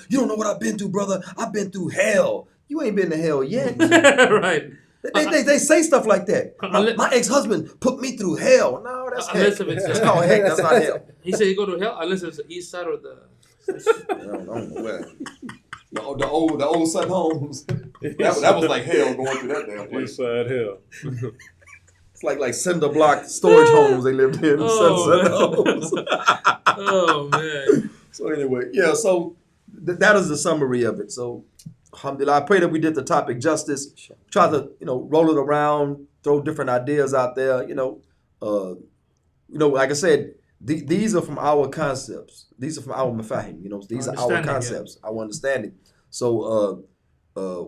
You don't know what I've been through, brother. I've been through hell. You ain't been to hell yet. Right. They say stuff like that. My ex-husband put me through hell. No, that's heck. Unless if it's That's called heck. That's not hell. he said you go to hell unless it's the east side or the. I don't know where. The old Sun Homes. that was like hell going through that damn place. East side hill. It's like cinder block storage homes they lived in. Sun Homes. Oh man. So anyway, yeah. So that is the summary of it. So, alhamdulillah, I pray that we did the topic justice. Try to roll it around, throw different ideas out there. Like I said, these are from our concepts. These are from our mafahim. These are our concepts, our understanding. So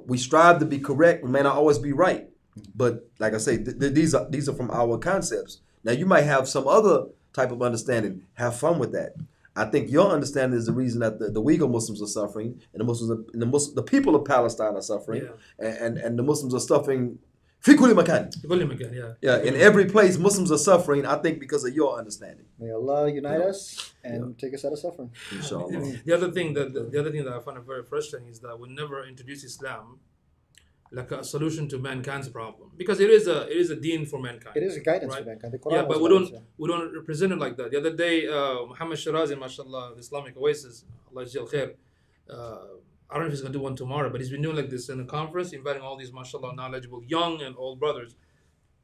we strive to be correct. We may not always be right, but like I say, these are from our concepts. Now you might have some other type of understanding. Have fun with that. I think your understanding is the reason that the Uyghur Muslims are suffering, and the people of Palestine are suffering, and the Muslims are suffering. في كل مكان. Yeah, in every place Muslims are suffering, I think because of your understanding. May Allah unite us and take us out of suffering. Inshallah. The other thing that I find very frustrating is that we never introduce Islam like a solution to mankind's problem, because it is a deen for mankind. It is a guidance right? for mankind. The Quran Yeah, but was we don't represent it like that. The other day, Muhammad Shirazi, mashallah, the Islamic Oasis, Allah Jal Khair, I don't know if he's going to do one tomorrow, but he's been doing like this in a conference, inviting all these, mashallah, knowledgeable young and old brothers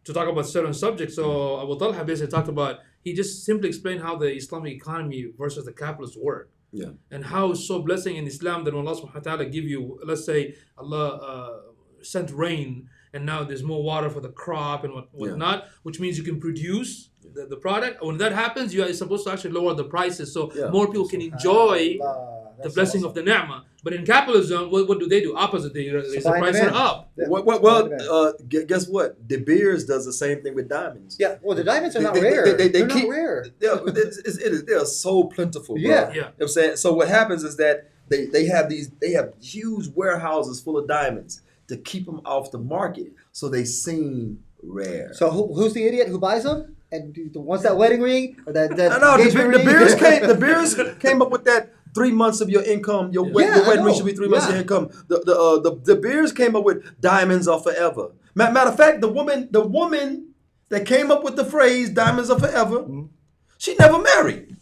to talk about certain subjects. So Abu Talha basically talked about, he just simply explained how the Islamic economy versus the capitalist work. Yeah. And how it's so blessing in Islam that when Allah subhanahu wa ta'ala give you, let's say Allah sent rain, and now there's more water for the crop and whatnot, which means you can produce the product. When that happens, you are supposed to actually lower the prices so more people can enjoy the blessing of the ni'mah. But in capitalism, what do? Opposite, they raise the price up. Yeah. Guess what? De Beers does the same thing with diamonds. Yeah, well, the diamonds are not rare. They're not rare. They're so plentiful, bro. Yeah. You know what I'm saying? So what happens is that they have huge warehouses full of diamonds to keep them off the market, so they seem rare. So who's the idiot who buys them? And wants that wedding ring or that No, engagement ring? the Beers came up with that 3 months of your income. Your wedding ring should be 3 months of your income. The Beers came up with diamonds are forever. Matter of fact, the woman that came up with the phrase "diamonds are forever," she never married.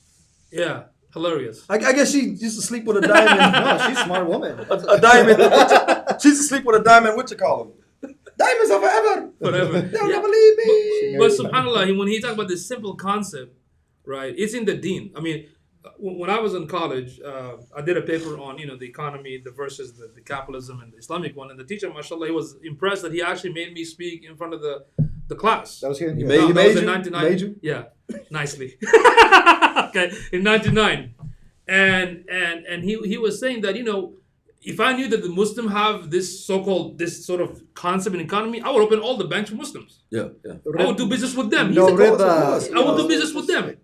Yeah, hilarious. I guess she used to sleep with a diamond. No, she's a smart woman. a diamond. She used to sleep with a diamond. What you call them? Diamonds are forever. Whatever. They'll never leave me. But subhanAllah, when he talked about this simple concept, right, it's in the deen. I mean, when I was in college, I did a paper on, the economy versus the capitalism and the Islamic one. And the teacher, mashallah, he was impressed that he actually made me speak in front of the class. That was here in You US. made in you? 99. Made you? Yeah, nicely. Okay, in 99. And he was saying that, if I knew that the Muslim have this sort of concept in economy, I would open all the banks for Muslims. Yeah. I would do business with them. No He said, riba. I would do business with them.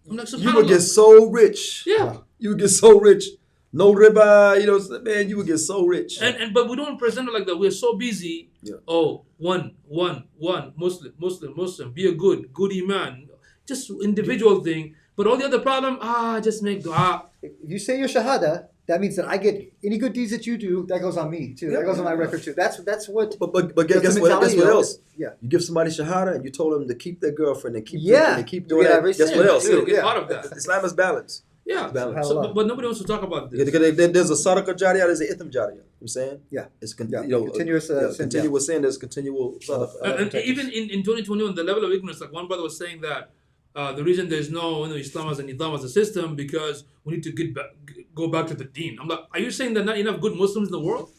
I'm like, You would get so rich. yeah. You would get so rich. No riba, man, you would get so rich. But we don't present it like that. We're so busy. Yeah. Oh, one, Muslim. Be a good iman. Just individual thing. But all the other problem, just make dua. If you say your shahada, that means that I get any good deeds that you do, that goes on me too. That goes on my record too. That's what. But guess what else? Yeah. You give somebody shahada and you told them to keep their girlfriend and keep doing Yeah, that. very Guess what serious. else? We'll get part of that. Islam is balance. Yeah. Balance. So, but nobody wants to talk about this. There's a sadaqah jariyah, there's an itham jariyah. You know what I'm saying? Yeah. It's Continuous sin. continuous sin, there's continual sadaqah. And even in 2021, the level of ignorance, like one brother was saying that the reason there's no Islam as an Islam as a system because we need to go back to the deen. I'm like, are you saying that not enough good Muslims in the world?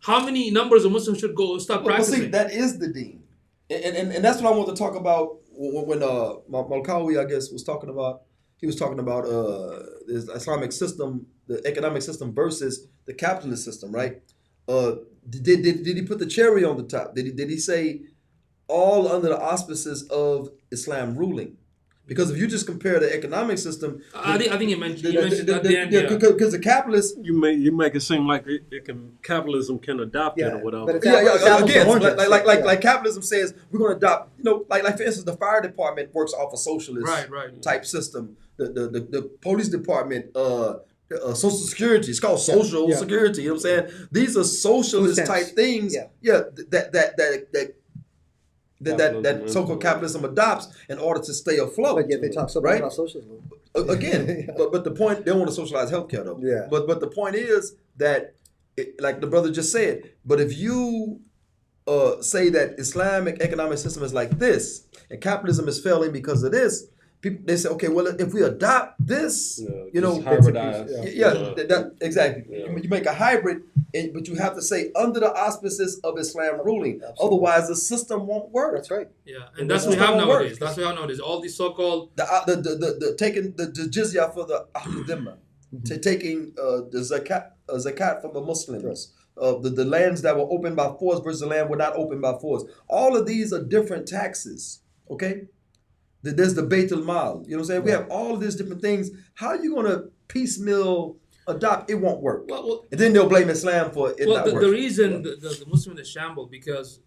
How many numbers of Muslims should go stop practicing? See, that is the deen. And that's what I want to talk about when Malkawi, I guess, was talking about. He was talking about the Islamic system, the economic system versus the capitalist system, right? Did he put the cherry on the top? Did he say all under the auspices of Islam ruling? Because if you just compare the economic system, I think you mentioned at the end. Yeah. because the capitalist. You make it seem like capitalism can adopt it Yeah, or whatever. but it's Yeah, apples and again, oranges. like capitalism says, we're going to adopt, like for instance, the fire department works off a socialist Right. type system. The police department, Social Security, it's called Social Security. You know what I'm saying? These are socialist type things. Yeah. That so-called capitalism adopts in order to stay afloat. But yet they talk so much about socialism. Again, but the point, they don't want to socialize healthcare though. Yeah. But the point is that, like the brother just said, but if you say that Islamic economic system is like this and capitalism is failing because of this, people they say, okay, well if we adopt this, hybridize. Exactly. Yeah. You make a hybrid, but you have to say under the auspices of Islam ruling. Otherwise, the system won't work. That's right. Yeah, and that's what we have nowadays. That's what we have nowadays. All these so-called The taking the jizya for the Ahl Dhimma, taking the zakat from the Muslims. The lands that were opened by force versus the land were not opened by force. All of these are different taxes. Okay, there's the Beit al-Mal. You know what I'm saying? We have all of these different things. How are you going to piecemeal adopt? It won't work. Well, and then they'll blame Islam for it not the working. reason the Muslim is shambled because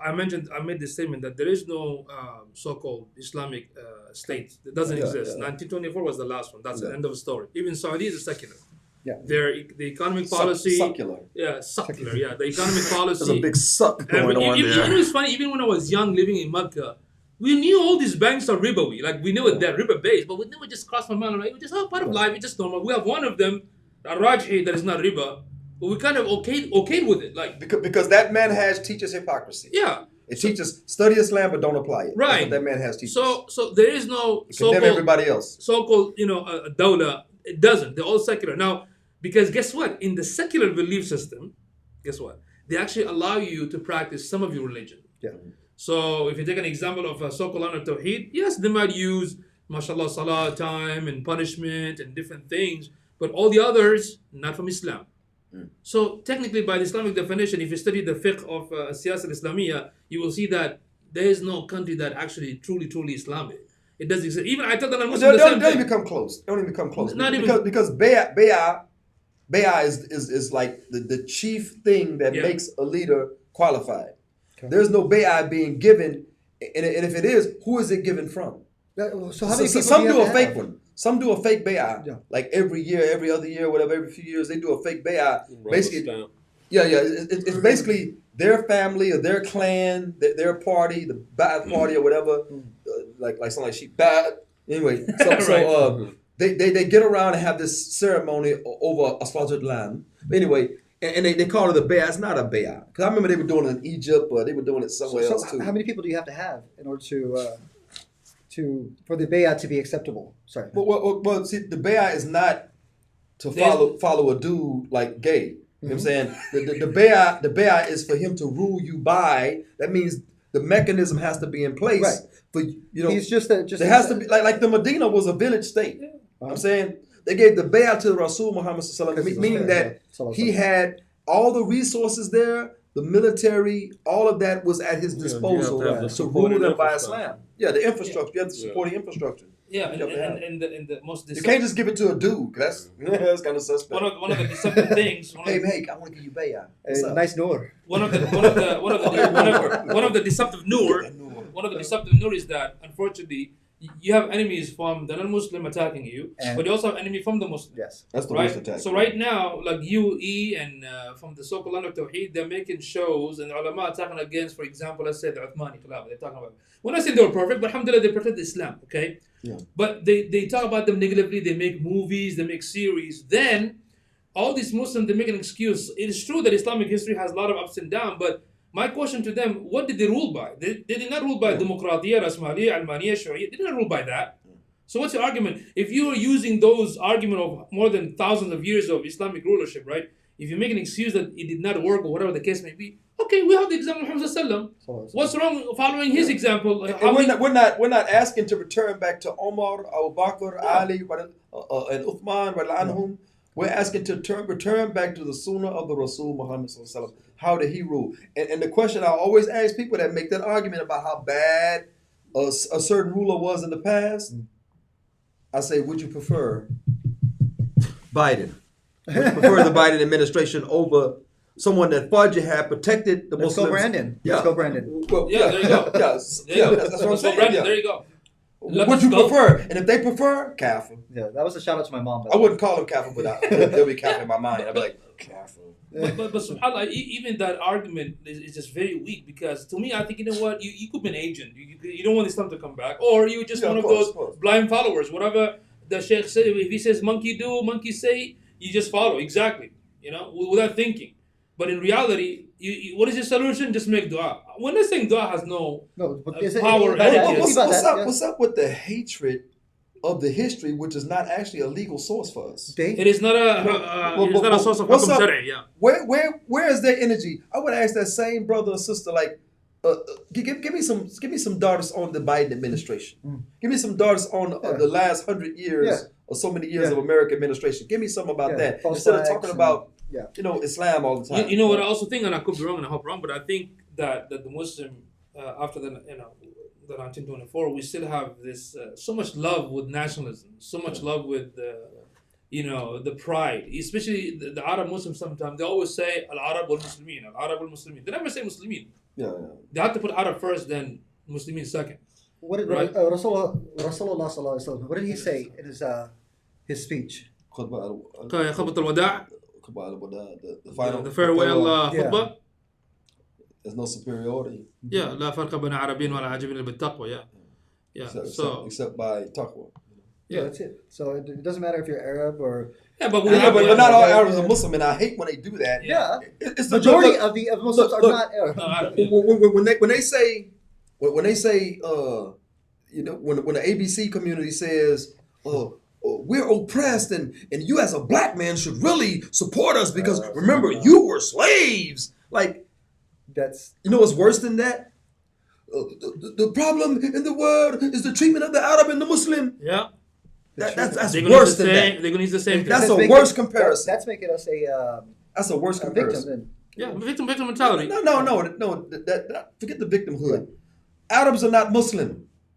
I made this statement that there is no so-called Islamic state. It doesn't exist. 1924 was the last one. That's the end of the story. Even Saudi is secular. Yeah. The economic policy. Secular. Yeah, secular. Yeah, the economic policy. There's a big suck going on You there. know, it's funny. Even when I was young, living in Mecca, we knew all these banks are ribawi. Like we knew it, they're riba based, but we never just crossed my mind. Like, it was just part of life. It's just normal. We have one of them, a Rajhi, that is not riba, but we kind of okayed with it. Like because that manhaj teaches hypocrisy. yeah. It teaches study Islam but don't apply it. Right. That's what that manhaj teaches. So there is no Condemn everybody else. so-called a dawla. It doesn't. They're all secular now. Because guess what? In the secular belief system, guess what? They actually allow you to practice some of your religion. Yeah. So if you take an example of a so-called honor tawheed, yes, they might use, mashallah, salah time and punishment and different things, but all the others, not from Islam. So technically, by the Islamic definition, if you study the fiqh of Siyasa al-Islamiyya, you will see that there is no country that actually truly Islamic. It doesn't exist. Even I tell them They don't even come close. They don't even come close. Not because Bay'ah is like the chief thing that makes a leader qualified. Okay. There's no Bay'ah being given, and if it is, who is it given from? So how many people some do you do a have fake to have? one. Some do a fake Bay'ah. Like every year, every other year, whatever, every few years, they do a fake Bay'ah. Basically, it's basically their family or their clan, their party, the Ba'ath party or whatever, like something like sheep Ba'ath. Anyway, They get around and have this ceremony over a slaughtered lamb. Anyway, and they call it a bay'ah. It's not a bay'ah. Because I remember they were doing it in Egypt, or they were doing it somewhere else too. How many people do you have to have in order for the bay'ah to be acceptable? Sorry. Well, see, the bay'ah is not to follow a dude like gay. You know what I'm saying? The bay'ah is for him to rule you by. That means the mechanism has to be in place. Right. For He's just there has to be like the Medina was a village state. Yeah. I'm saying they gave the bay'ah to Rasul Muhammad sallallahu alaihi wasallam, meaning that he had all the resources there, the military, all of that was at his disposal to rule them by Islam. Yeah, the infrastructure. You have the supporting infrastructure. Yeah, and the most you can't just give it to a dude. That's kind of suspect. One of the deceptive things. Hey, I want to give you bay'ah. Nice nur. One of the deceptive nur is that unfortunately you have enemies from the non-Muslim attacking you, but you also have enemy from the Muslim. Yes, that's the worst attack. So right now, like UAE and from the so-called land of Tawheed, they're making shows and ulama attacking against, for example, let's say the Uthmani Khilafah. They're talking about. When I say they were perfect, but alhamdulillah, they protect Islam. Okay. Yeah. But they talk about them negatively. They make movies. They make series. Then all these Muslims, they make an excuse. It is true that Islamic history has a lot of ups and downs, but my question to them, what did they rule by? They did not rule by Demokratiya, Rasmaliya, Almaniya, Shari'iyya. They did not rule by that. So what's your argument? If you are using those argument of more than thousands of years of Islamic rulership, right? If you make an excuse that it did not work or whatever the case may be, okay, we have the example of Muhammad sallallahu alaihi wasallam. What's wrong following his example? We're not asking to return back to Omar, Abu Bakr, Ali, and Uthman, anhum. We're asking to return back to the Sunnah of the Rasul Muhammad sallallahu alaihi wasallam. How did he rule? And the question I always ask people that make that argument about how bad a certain ruler was in the past, I say, would you prefer Biden? Would you prefer the Biden administration over someone that Fudge had protected the Let's Muslims? go, Brandon. Yeah. Let's go, Brandon. Well, Yeah, there you go. Yeah, There you go. that's what I'm Let's go, saying. Brandon. Yeah. There you go. Would you prefer? And if they prefer, Kafir. Yeah, that was a shout out to my mom. By I the way. wouldn't call him Kafir, but they'll be Kafir in my mind. I'd be like, Kafir. But subhanAllah, even that argument is just very weak because to me, I think, you know what, you could be an agent. You don't want Islam to come back. Or you're just one of those blind followers. Whatever the Sheikh said, if he says monkey do, monkey say, you just follow. Exactly. You know, without thinking. But in reality, what is your solution? Just make dua. When they're saying dua has no but power, What's up with the hatred of the history, which is not actually a legal source for us? it is not a source of what's hukum up? shari, yeah. Where is their energy? I would ask that same brother or sister, like, give me some daughters on the Biden administration. Give me some daughters on the last 100 years or so many years of American administration. Give me some about that instead of talking about Islam all the time. You know what I also think, and I could be wrong and I hope wrong, but I think that the Muslim after the 1924, we still have this so much love with nationalism, so much love with the pride, especially the Arab Muslims. Sometimes they always say Al-Arab wal-Muslimin, Al-Arab wal-Muslimin. They never say Muslimin. Yeah. They have to put Arab first, then Muslimin second. What did Right. Rasulullah sallallahu alaihi wasallam? What did he say in his speech? Khabat al-Wada', the final, the farewell Yeah. khutbah. There's no superiority. Yeah, لا فرق بين عربين ولا عجمين بالتقوى. Yeah. Except by taqwa. Yeah, that's it. So it doesn't matter if you're Arab or But But not all Arabs are Muslim, and I hate when they do that. yeah. It's the Majority of the Muslims are look. not Arab. when they say when the ABC community says we're oppressed and you as a black man should really support us because remember you were slaves. Like, That's what's worse than that? The problem in the world is the treatment of the Arab and the Muslim. Yeah. That's They're worse than that. They're gonna use the same thing. That's That's a making- worse comparison. That's making us That's a worse a victim. comparison. Then. Yeah, victim mentality. No. Forget the victimhood. Arabs are not Muslim.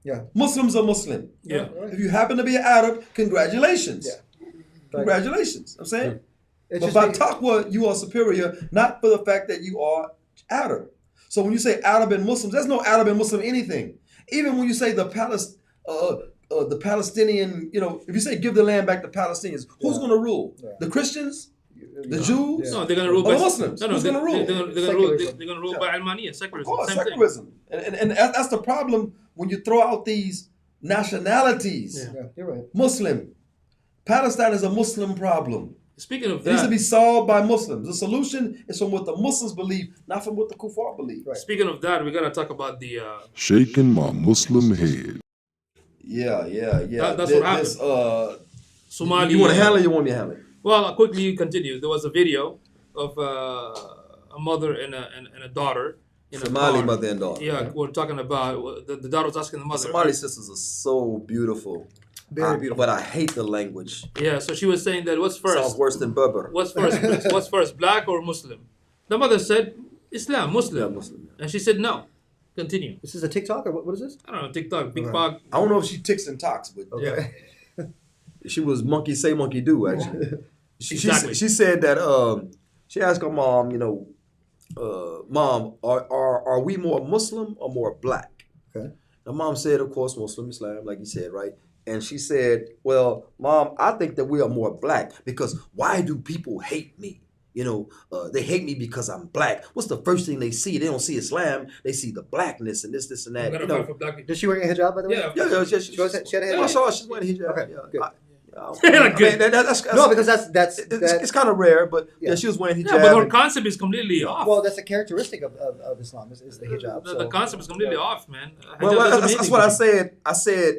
Yeah. Muslims are Muslim. Yeah. Right. If you happen to be an Arab, congratulations. Yeah. Right. Congratulations. I'm saying. It's But just by making- taqwa, you are superior, not for the fact that you are Arab. So when you say Arab and Muslims, there's no Arab and Muslim anything. Even when you say the Palestinian, if you say give the land back to Palestinians, who's going to rule? Yeah. The Christians? The Jews? No, they're gonna rule Or by the Muslims? No, Who's they're going to rule? They're gonna rule by Almania, secularism. Of course, Same secularism. And that's the problem when you throw out these nationalities. Yeah. Yeah, you're right. Muslim. Palestine is a Muslim problem. thing. Speaking of It needs to that, be solved by Muslims. The solution is from what the Muslims believe, not from what the kuffar believe. Right. speaking of that, we gotta talk about the Shaking my Muslim head. Yeah. That's what happened. Somali. You want to handle it? You want me to handle it? Well, quickly continue. There was a video of a mother and a daughter in a Somali car. mother and daughter. Yeah, we're talking about the daughter was asking the mother. Somali sisters are so beautiful. Very beautiful. But I hate the language. Yeah, so she was saying that what's Sounds first? worse than Berber. What's first, black or Muslim? The mother said Islam, Muslim. Yeah, Muslim. And she said no. Continue. This is a TikTok or what is this? I don't know, TikTok, Big Okay. Pog. I don't know if she ticks and talks, but Yeah. she was monkey say, monkey do, actually. Exactly. She said that she asked her mom, Mom, are we more Muslim or more black? Okay. The mom said, of course, Muslim, Islam, like you said, right? And she said, well, Mom, I think that we are more black because why do people hate me? They hate me because I'm black. What's the first thing they see? They don't see Islam. They see the blackness and this and that. I'm gonna fight for black people. Is she wearing a hijab by the way? Yeah. Yeah, She had a hijab? I saw her. She's wearing a hijab. Okay, Yeah. good. Good. That's No, because that's it's kind of rare, but Yeah. she was wearing hijab. Yeah, but her concept is completely off. well, that's a characteristic of Islam is the hijab. The concept is completely off, man. Well, Hijab doesn't mean that's what I anything. said. I said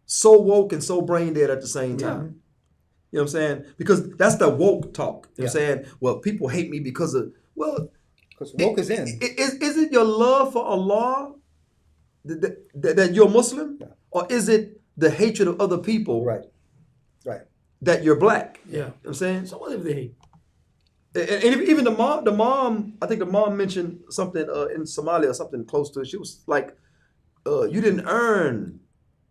so woke and so brain dead at the same time. You know what I'm saying? Because that's the woke talk. You know what I'm saying? Well, people hate me because of, Because woke is in. Is it your love for Allah that you're Muslim? Or is it the hatred of other people Right. that you're black? Yeah. You know what I'm saying? So what if they hate? And even the mom, I think the mom mentioned something in Somalia or something close to it. She was like, you didn't earn,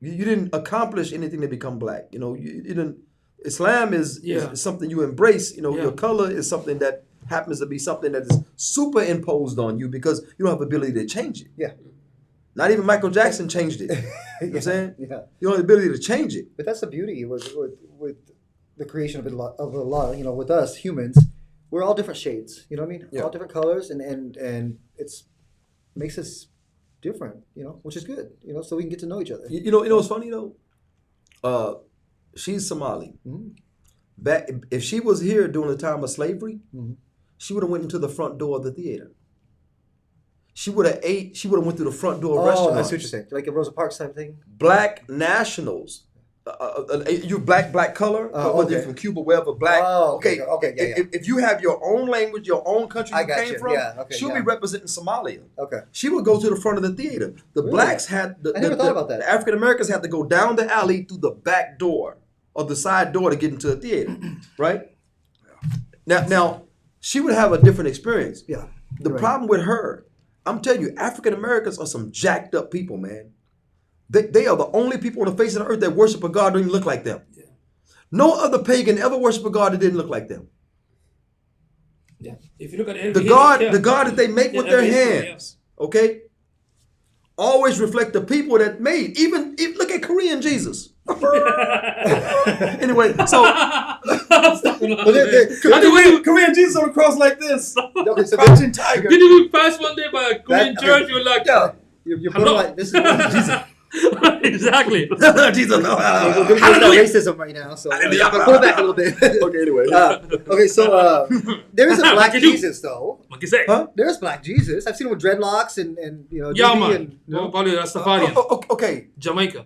you didn't accomplish anything to become black. You know, you didn't. Islam is something you embrace. You know, your color is something that happens to be something that is superimposed on you because you don't have the ability to change it. Yeah. Not even Michael Jackson changed it. You know what I'm saying? Yeah. You don't have the ability to change it. But that's the beauty with the creation of Allah. You know, with us humans, we're all different shades. You know what I mean? Yeah. All different colors, and it's makes us different. You know, which is good. You know, so we can get to know each other. You know what's funny though? She's Somali. Mm-hmm. Back if she was here during the time of slavery, Mm-hmm. she would have went into the front door of the theater. She would have ate. She would have went through the front door of Oh, restaurant. I see what you're saying. Like a Rosa Parks type thing. Black nationals. You black color, Oh, whether you're okay. from Cuba, wherever, black. Oh, okay, okay, yeah. If you have your own language, your own country I you got came you, from, yeah, okay, she'll yeah. be representing Somalia. Okay. She would go to the front of the theater. The Really? blacks had I never thought about that. The African Americans had to go down the alley through the back door or the side door to get into the theater, right? Now she would have a different experience. Yeah. The Right. problem with her, I'm telling you, African Americans are some jacked up people, man. They are the only people on the face of the earth that worship a God that don't even look like them. Yeah. No other pagan ever worshiped a God that didn't look like them. Yeah. If you look at every The God that they make with their every history, hands, okay, always reflect the people that made. Even look at Korean Jesus. Anyway, so Korean Jesus on the cross like this, Okay, so crouching tiger. Did you pass one day by a Korean That- church? You were like, Yeah, you're Hello. like this is Jesus. exactly. Jesus. We're gonna go about racism right now, so pull it back a little bit. Okay, anyway. Okay, so there is a black What you do? Jesus though. What can you say? Huh? There is black Jesus. I've seen him with dreadlocks and you know. Yeah, doobie man. and, you know, Probably Rastafarian. Okay, Jamaica.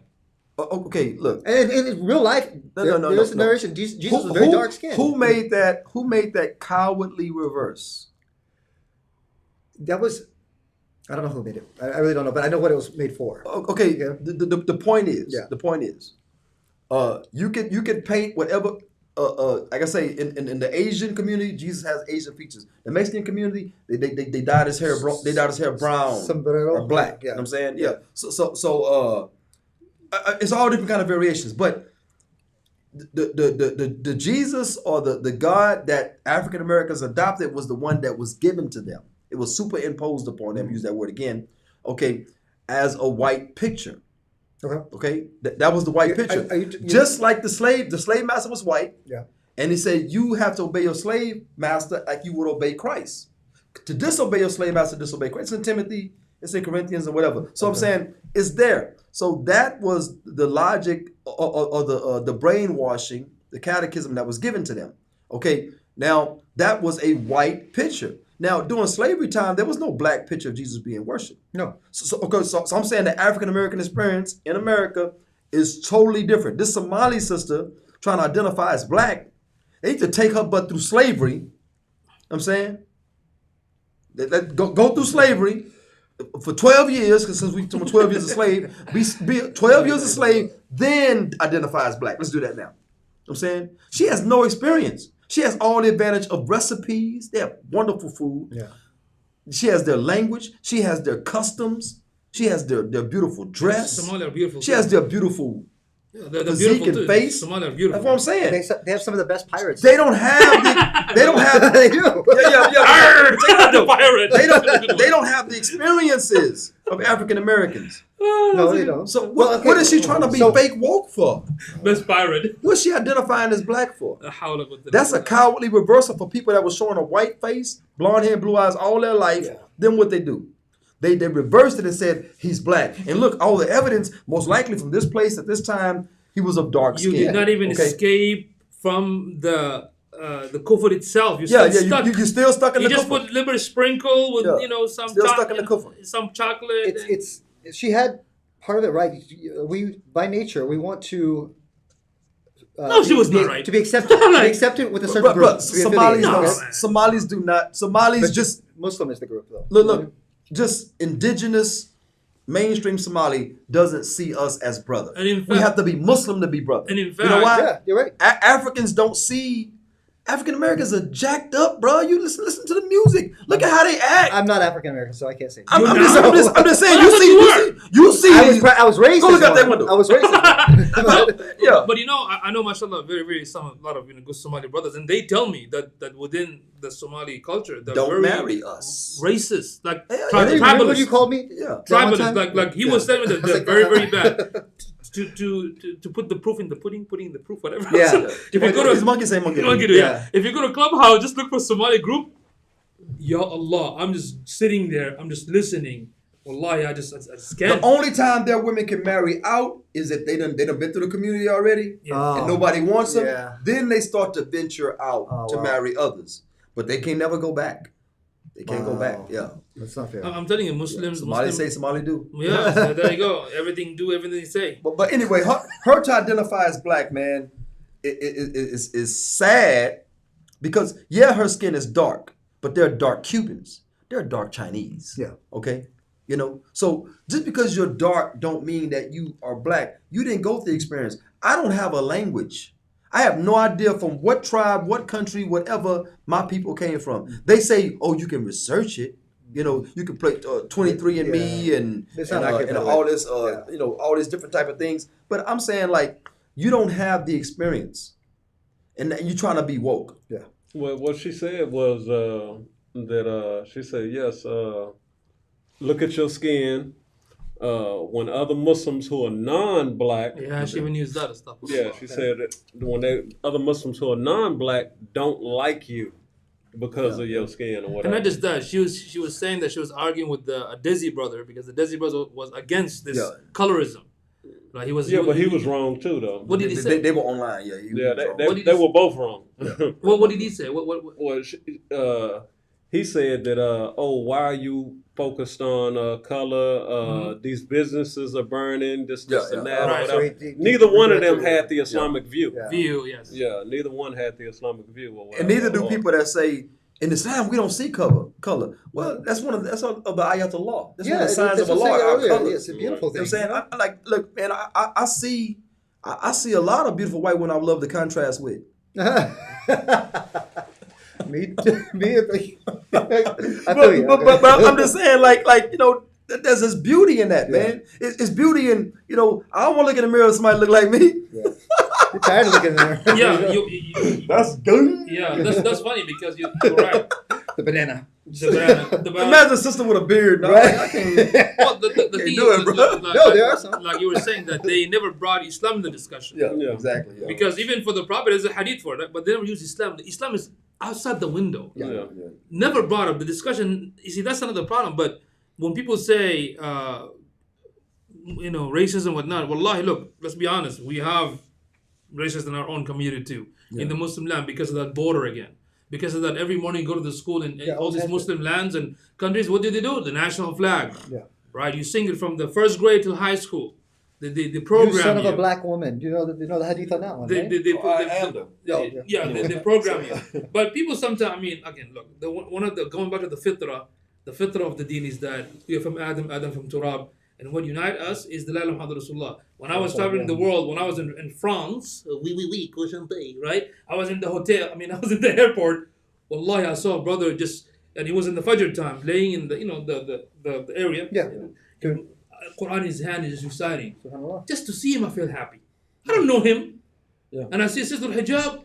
okay. Look, and in real life, No, there's a no. narration. Jesus was very dark skinned. Who made that cowardly reverse? That was. I don't know who made it. I really don't know, but I know what it was made for. Okay, Yeah. the point is, Yeah. the point is, you could paint whatever. Like I say, in the Asian community, Jesus has Asian features. The Mexican community, they dyed his hair brown Sombrero. or black. Yeah. You know what I'm saying? Yeah. So it's all different kind of variations, but the Jesus or the God that African Americans adopted was the one that was given to them. It was superimposed upon them. Use that word again. Okay, as a white picture. Okay. Okay, that was the white picture. Just like the slave master was white. Yeah. And he said you have to obey your slave master like you would obey Christ. To disobey your slave master, disobey Christ. It's in Timothy, it's in Corinthians or whatever. So I'm saying it's there. So that was the logic or the brainwashing, the catechism that was given to them. Okay, now that was a white picture. Now, during slavery time, there was no black picture of Jesus being worshipped. No. So I'm saying the African American experience in America is totally different. This Somali sister trying to identify as black, they need to take her butt through slavery. You know what I'm saying? Go through slavery for 12 years, because since we took 12 years a slave, be 12 years a slave, then identify as black. Let's do that now. You know what I'm saying? She has no experience. She has all the advantage of recipes. They have wonderful food. Yeah. She has their language. She has their customs. She has their beautiful dress. Somali are beautiful. She has their beautiful they're physique beautiful and too. face. Somali are beautiful. That's what I'm saying. They have some of the best pirates. They don't have They do. Arr! The pirate. They don't have the experiences of African Americans. No, they don't. So Well, okay. what is she trying to be So- fake woke for? Best pirate. What's she identifying as black for? Howler with the- That's a cowardly reversal for people that were showing a white face, blonde hair, blue eyes all their life. Yeah. Then what they do? They reversed it and said he's black. And look, all the evidence, most likely from this place at this time, he was of dark You skin. did not even okay? escape from the kufr itself. You're Yeah, still yeah, stuck. you're still stuck in You the just kufr. put liberty sprinkle with some Still stuck in the kufr. some chocolate. It's she had part of it right. We by nature we want to. No, she was not right. To be accepted, to be accepted with a certain group. But to be Somalis, affiliated, don't, okay? Somalis do not. Somalis But just Muslim is the group though. look. Just indigenous mainstream Somali doesn't see us as brother. And in We fact- have to be Muslim to be brother. and in You know fact- why? Yeah, you're right. Africans don't see African Americans are jacked up, bro. You listen to the music. Look at how they act. I'm not African American, so I can't say. I'm You're just saying. Well, You see. I was raised. Go look as out that one. window. I was raised. As one. Yeah. But I know, mashallah, very, very a lot of good Somali brothers, and they tell me that within the Somali culture, they're Don't very marry us. racist, like Remember what you tribalists. call me? Yeah. That one Tribalists, time? like he was telling me that they're very, very bad. To put the proof in the pudding, putting in the proof, whatever. Yeah. So if you go It's to monkey say monkey. monkey do, yeah. If you go to Clubhouse, just look for Somali group. Ya Allah, I'm just sitting there, I'm just listening. Wallahi, I just The can't. only time their women can marry out is if they done been through the community already Oh. and nobody wants them. Yeah. Then they start to venture out Oh, to wow. marry others, but they can never go back. They can't go back. Wow. Yeah. That's not fair. I'm telling you, Muslims. Somali Muslim, say, Somali do. yeah, so there you go. Everything they say. But anyway, her to identify as black, man, is sad because her skin is dark, but they're dark Cubans. They're dark Chinese. Yeah. Okay. So just because you're dark don't mean that you are black. You didn't go through the experience. I don't have a language. I have no idea from what tribe, what country, whatever my people came from. They say, oh, you can research it. You can play 23andMe and It's not accurate, by the way. all this, all these different type of things. But I'm saying, like, you don't have the experience, and you're trying to be woke. Yeah. Well, what she said was that she said, yes, look at your skin. When other Muslims who are non-black, Yeah, she even used that stuff. yeah, she said that when other Muslims who are non-black don't like you because of your skin or And whatever. not just that, she was saying that she was arguing with a Desi brother because the Desi brother was against this colorism. Like he was. Yeah, but he was wrong too, though. What did he say? They were online. Yeah. Yeah, What did they he were both wrong. What did he say? What? Well, he said that, why are you focused on color? These businesses are burning, this and that. Right. Whatever. So he Neither one of them redirected it. had the Islamic view. Yeah. View, yes. Yeah, neither one had the Islamic view. Or whatever. And neither do people that say in Islam we don't see color. Well, that's one of the ayat Allah. That's one of the signs of that's what Allah. I'm saying Our earlier. color. Yeah, it's a beautiful You know thing. what I'm saying? Look, man, I see a lot of beautiful white women I would love to contrast with. Me, I But, feel you. but I'm just saying, like there's this beauty in that, man. It's beauty in, I don't want to look in the mirror and somebody look like me. Yeah. You're tired of looking in there. Yeah, you That's good. yeah. That's funny because you're right. The banana. The banana. Imagine a sister with a beard. No, Right. I can't. Well, the Can't thing do is, it, bro. No, there are some. Like you were saying that they never brought Islam in the discussion. Yeah. Exactly. Yeah. Because even for the Prophet, there's a hadith for that, but they never use Islam. Islam is outside the window. Yeah. Never brought up the discussion. You see, that's another problem. But when people say, racism and whatnot, wallahi, look, let's be honest. We have racists in our own community too, in the Muslim land, because of that border again. Because of that, every morning you go to the school in all these Muslim lands and countries, what do they do? The national flag. Yeah. Right? You sing it from the first grade till high school. The program You son of a black woman. Do you know the hadith on that one, right? They program you. But people sometimes, again, look, going back to the fitrah of the deen is that we are from Adam from Turab. And what unites us is the La ilaha Muhammad Rasulullah. When I was traveling the world, when I was in France, right? I was in the hotel, I was in the airport. Wallahi, I saw a brother and he was in the Fajr time, laying in the area. Yeah. Quran in his hand, is just reciting. Subhanallah. Just to see him, I feel happy. I don't know him. Yeah. And I see Sister Hijab,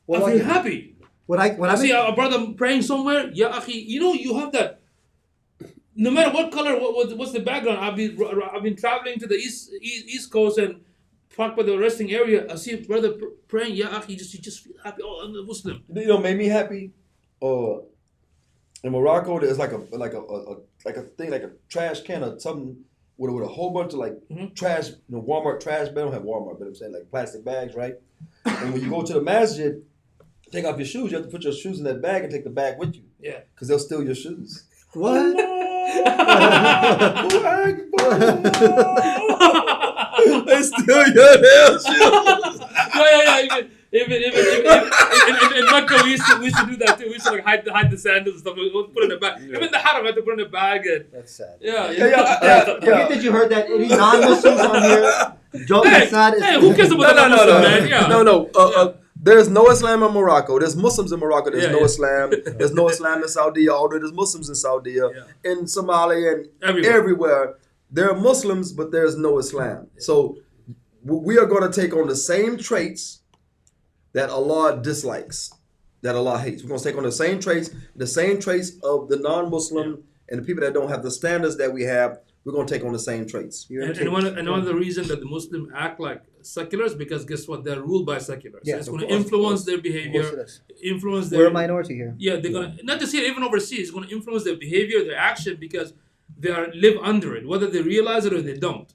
Well, I feel happy. When I see a brother praying somewhere, ya akhi, you have that. No matter what color, what's the background? I've been traveling to the east coast and parked by the resting area. I see a brother praying, ya akhi, you just feel happy. Oh, I'm a Muslim. Made me happy. In Morocco, there's like a thing, like a trash can or something with a whole bunch of trash. Walmart trash. They don't have Walmart, but I'm saying like plastic bags, right? And when you go to the masjid, take off your shoes. You have to put your shoes in that bag and take the bag with you. Yeah. Because they'll steal your shoes. What? They steal your damn shoes. Yeah. Even in Mecca, we used to do that too. We used to hide the sandals and stuff. We'll put it in a bag. Yeah. Even the haram had to put it in a bag. And, That's sad. yeah. Forget that you heard that. Any non-Muslims on here? Joe, Hey, it's not. who cares about the Muslim, man? Yeah. No. There's no Islam in Morocco. There's Muslims in Morocco. There's Yeah, no yeah. Islam. There's no Islam in Saudi, although there's Muslims in Saudi, in Somalia, and everywhere. There are Muslims, but there's no Islam. So we are going to take on the same traits that Allah dislikes, that Allah hates. We're going to take on the same traits of the non-Muslim and the people that don't have the standards that we have. We're going to take on the same traits. And one of the reasons that the Muslims act like seculars, because guess what? They're ruled by seculars. Yeah, So it's of going to course, influence their behavior, influence their... We're a minority here. Yeah, they're going to, not just here, even overseas, it's going to influence their behavior, their action, because they live under it, whether they realize it or they don't.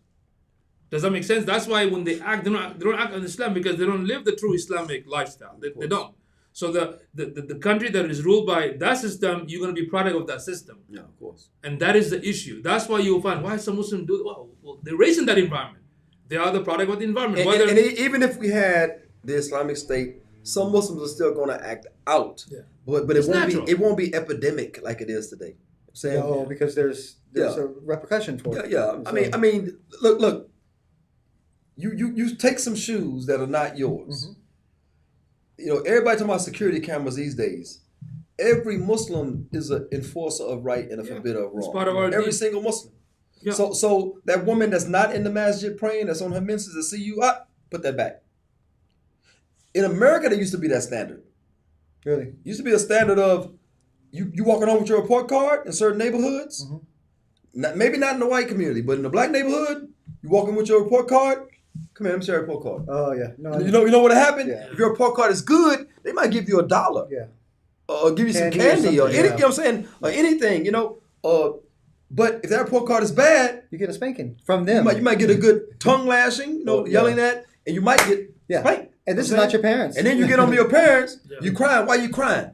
Does that make sense? That's why when they act, they don't act on Islam, because they don't live the true Islamic lifestyle. They don't. So the country that is ruled by that system, you're going to be product of that system. Yeah, of course. And that is the issue. That's why you'll find why some Muslims do well, they're raised in that environment. They are the product of the environment. And even if we had the Islamic State, some Muslims are still going to act out. Yeah. But it won't be epidemic like it is today. Saying, No, because there's a repercussion for it. Yeah. I mean, look. You take some shoes that are not yours. Mm-hmm. You know, everybody talking about security cameras these days. Every Muslim is an enforcer of right and a forbidder of wrong. It's part of our Every deen. single Muslim. Yeah. So that woman that's not in the masjid praying, that's on her menses to see you up, put that back. In America, there used to be that standard. Really? Used to be a standard of you walking home with your report card in certain neighborhoods. Mm-hmm. Maybe not in the white community, but in the black neighborhood, you walking with your report card. Come here, let me see your report card. Oh yeah. No. You know what happened? Yeah. If your report card is good, they might give you $1. Yeah. Or give you some Candy or candy or something, any, yeah. you know what I'm saying? Or anything, you know. But if that report card is bad, You get a spanking from them. you might get a good tongue lashing, yelling at, and you might get spanked. And this is You know what I'm not your parents. And then you get on to your parents, Yeah. you crying. Why you crying?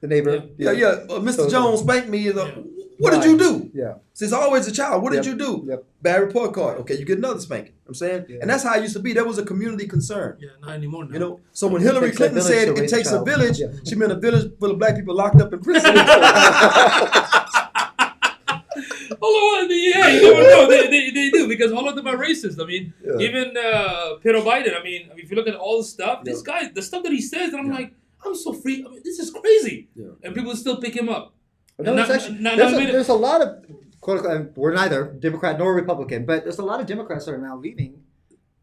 the neighbor. Yeah. Mr. So- Jones spanked me. Yeah. What did you do? Yeah. Since always a child, what did Yep. you do? Yep. Bad report card. Okay, you get another spanking. I'm saying, Yeah. and that's how it used to be. That was a community concern. Yeah, not anymore now. You know, so when Hillary takes a Clinton village said to it raise a takes a child. village, Yeah. she meant a village full of black people locked up in prison. Although, yeah, you never know. They do, because all of them are racist. I mean, Yeah. even Peter Biden, I mean, if you look at all the stuff, this guy, the stuff that he says, and I'm like, I'm so free. I mean, this is crazy. Yeah. And people still pick him up. No, Not- it's actually, not- there's, not a, many- there's a lot of, quote unquote, we're neither Democrat nor Republican, but there's a lot of Democrats that are now leaving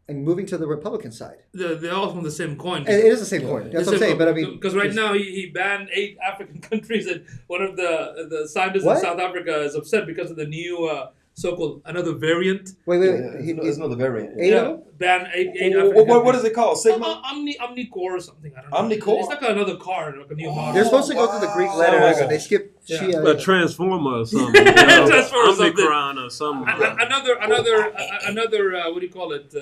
and moving to the Republican side. They're all from the same coin. And it is the same point. That's what I'm saying. But I mean, because right it's- now he banned 8 African countries, and one of the scientists What? in South Africa is upset because of the new so-called another variant. wait. It's another variant. Eight of them? Ban 8 What, African what countries. is it called? Sigma? Omnicore or something. I don't know. Omnicore? It's like another car, like a new model. They're supposed to go through the Greek Wow. letters, and they skip Yeah. Shia. A transformer or something. Transformer or something. Omnicron or something. Another what do you call it?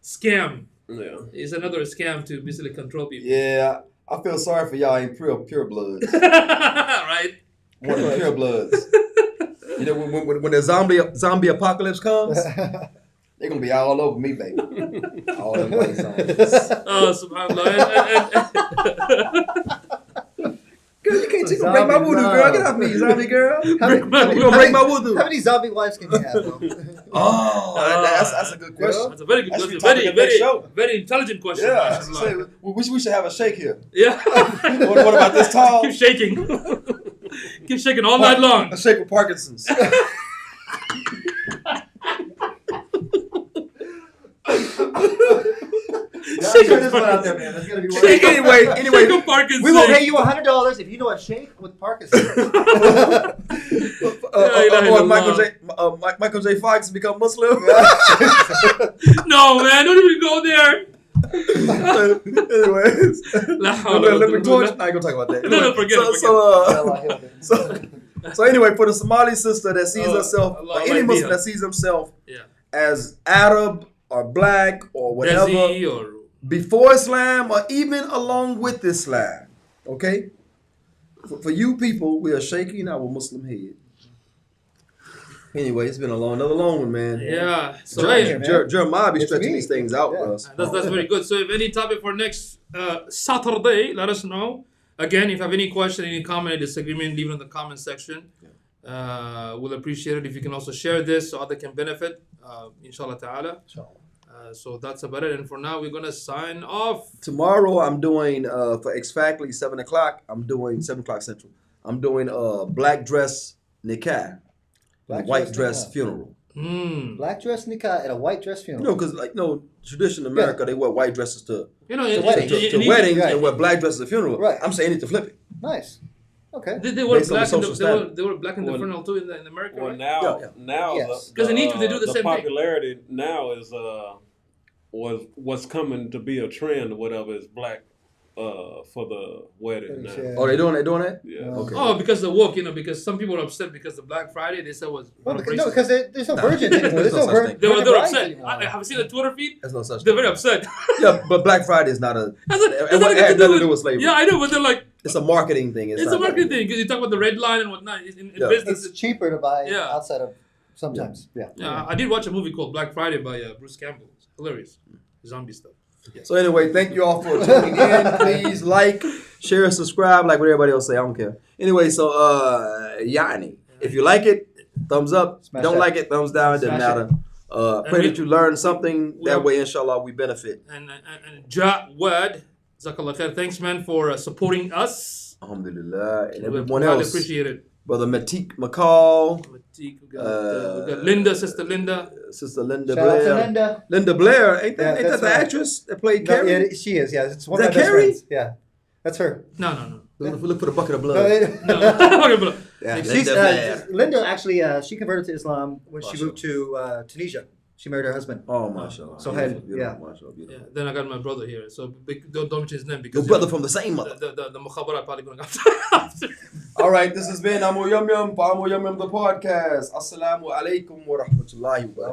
Scam. Yeah. It's another scam to basically control people. Yeah, I feel sorry for y'all ain't pure bloods. Right? One of the pure bloods. You know, when the zombie apocalypse comes, they're gonna be all over me, baby. All them white zombies. Oh, subhanAllah. Girl, you can't break my voodoo, girl. Get off me, zombie girl. You gonna break my voodoo? How many zombie wives can you have, though? Oh, that's a good question. That's a very good That's question. the topic of next show. Very intelligent question. Yeah, mashallah. we should have a shake here. Yeah. What about this tall? Keep shaking. Keep shaking all night long. A shake with Parkinson's. Shake Put of this one out there, Parkinson's. man. That's gonna be Shake worth it. Anyway, Shake of Parkinson's. We will pay you $100 if you know a shake with Parkinson's. Michael J. Fox has become Muslim. No, man. Don't even go there. Anyways, La hawla wa Olympic quwwata torch. illa I ain't gonna talk about that. No, forget it. So anyway, for the Somali sister that sees herself, Allah or any might be Muslim her. that sees himself Yeah. as Arab or black or whatever, Desi or before Islam or even along with Islam, okay? For you people, we are shaking our Muslim head. Anyway, it's been another long one, man. yeah. So hey, Jeremiah be It's stretching me. these things out for Yeah. us. that's very good. So if any topic for next Saturday, let us know. Again, if you have any question, any comment, disagreement, leave it in the comment section. We'll appreciate it if you can also share this so others can benefit. Inshallah ta'ala. So that's about it. And for now, we're gonna sign off. Tomorrow I'm doing for exactly 7 o'clock. I'm doing 7 o'clock Central. I'm doing black dress nikah, Black white dress dress nikah. funeral. Black dress nikah and a white dress funeral. You know, because like tradition in America, they wear white dresses to You know, weddings. weddings right. and wear black dresses at funeral. Right. I'm saying you need to flip it. Nice. Okay. They were Based on the black in the, social they were, standard. they were black in the Well, funeral too in America, Well, right? now, Yes. 'Cause in Egypt they do the same thing. popularity now is what's coming to be a trend or whatever is black for the wedding now. Yeah. Oh, they doing that? Yeah. Okay. Oh, because the woke, because some people are upset because the Black Friday they said was Well, racist. because there's no virgins anymore. There's no such thing. virgin. They're brides upset. anymore. I have seen the Twitter feed. There's no such They're thing. very upset. Yeah, but Black Friday is not a. That's It had nothing to do with slavery. Yeah, I know, but they're like, It's a marketing thing. it's not a marketing thing because you talk about the red line and whatnot in Yeah. business. It's cheaper to buy Yeah. outside of sometimes. Yeah. Yeah, I did watch a movie called Black Friday by Bruce Campbell. It's hilarious, zombie stuff. So anyway, thank you all for tuning in. Please like, share, subscribe, like what everybody else say. I don't care. Anyway, so Yani, if you like it, thumbs up. Smash Don't that. like it, thumbs down. It doesn't Smash matter. Pray that you learn something. we That have- way, inshallah, we benefit. And Jawad, Jazakallah khair. Thanks, man, for supporting us. Alhamdulillah, and We everyone highly else. appreciate it. Brother Matik McCall, We got Linda, Sister Linda. Sister Linda Shout out to Blair. Linda. Linda Blair, ain't Yeah, that that's the right. actress that played No, Carrie? yeah, she is. Yeah, it's one Is of that my best Carrie? friends. Yeah, that's her. No. Look for the bucket of No, blood. No. Yeah, She's, Linda Blair. Linda actually she converted to Islam when she Mashallah. moved to Tunisia. She married her husband. Oh, mashallah. So Beautiful, yeah. mashallah, beautiful. Yeah, then I got my brother here. So don't mention his name because Your brother from the same mother. the mukhabarat probably going to after. All right, this has been Amoo Yum Yum for Amoo Yum Yum the podcast. Assalamu alaikum wa rahmatullahi wa barakatuh.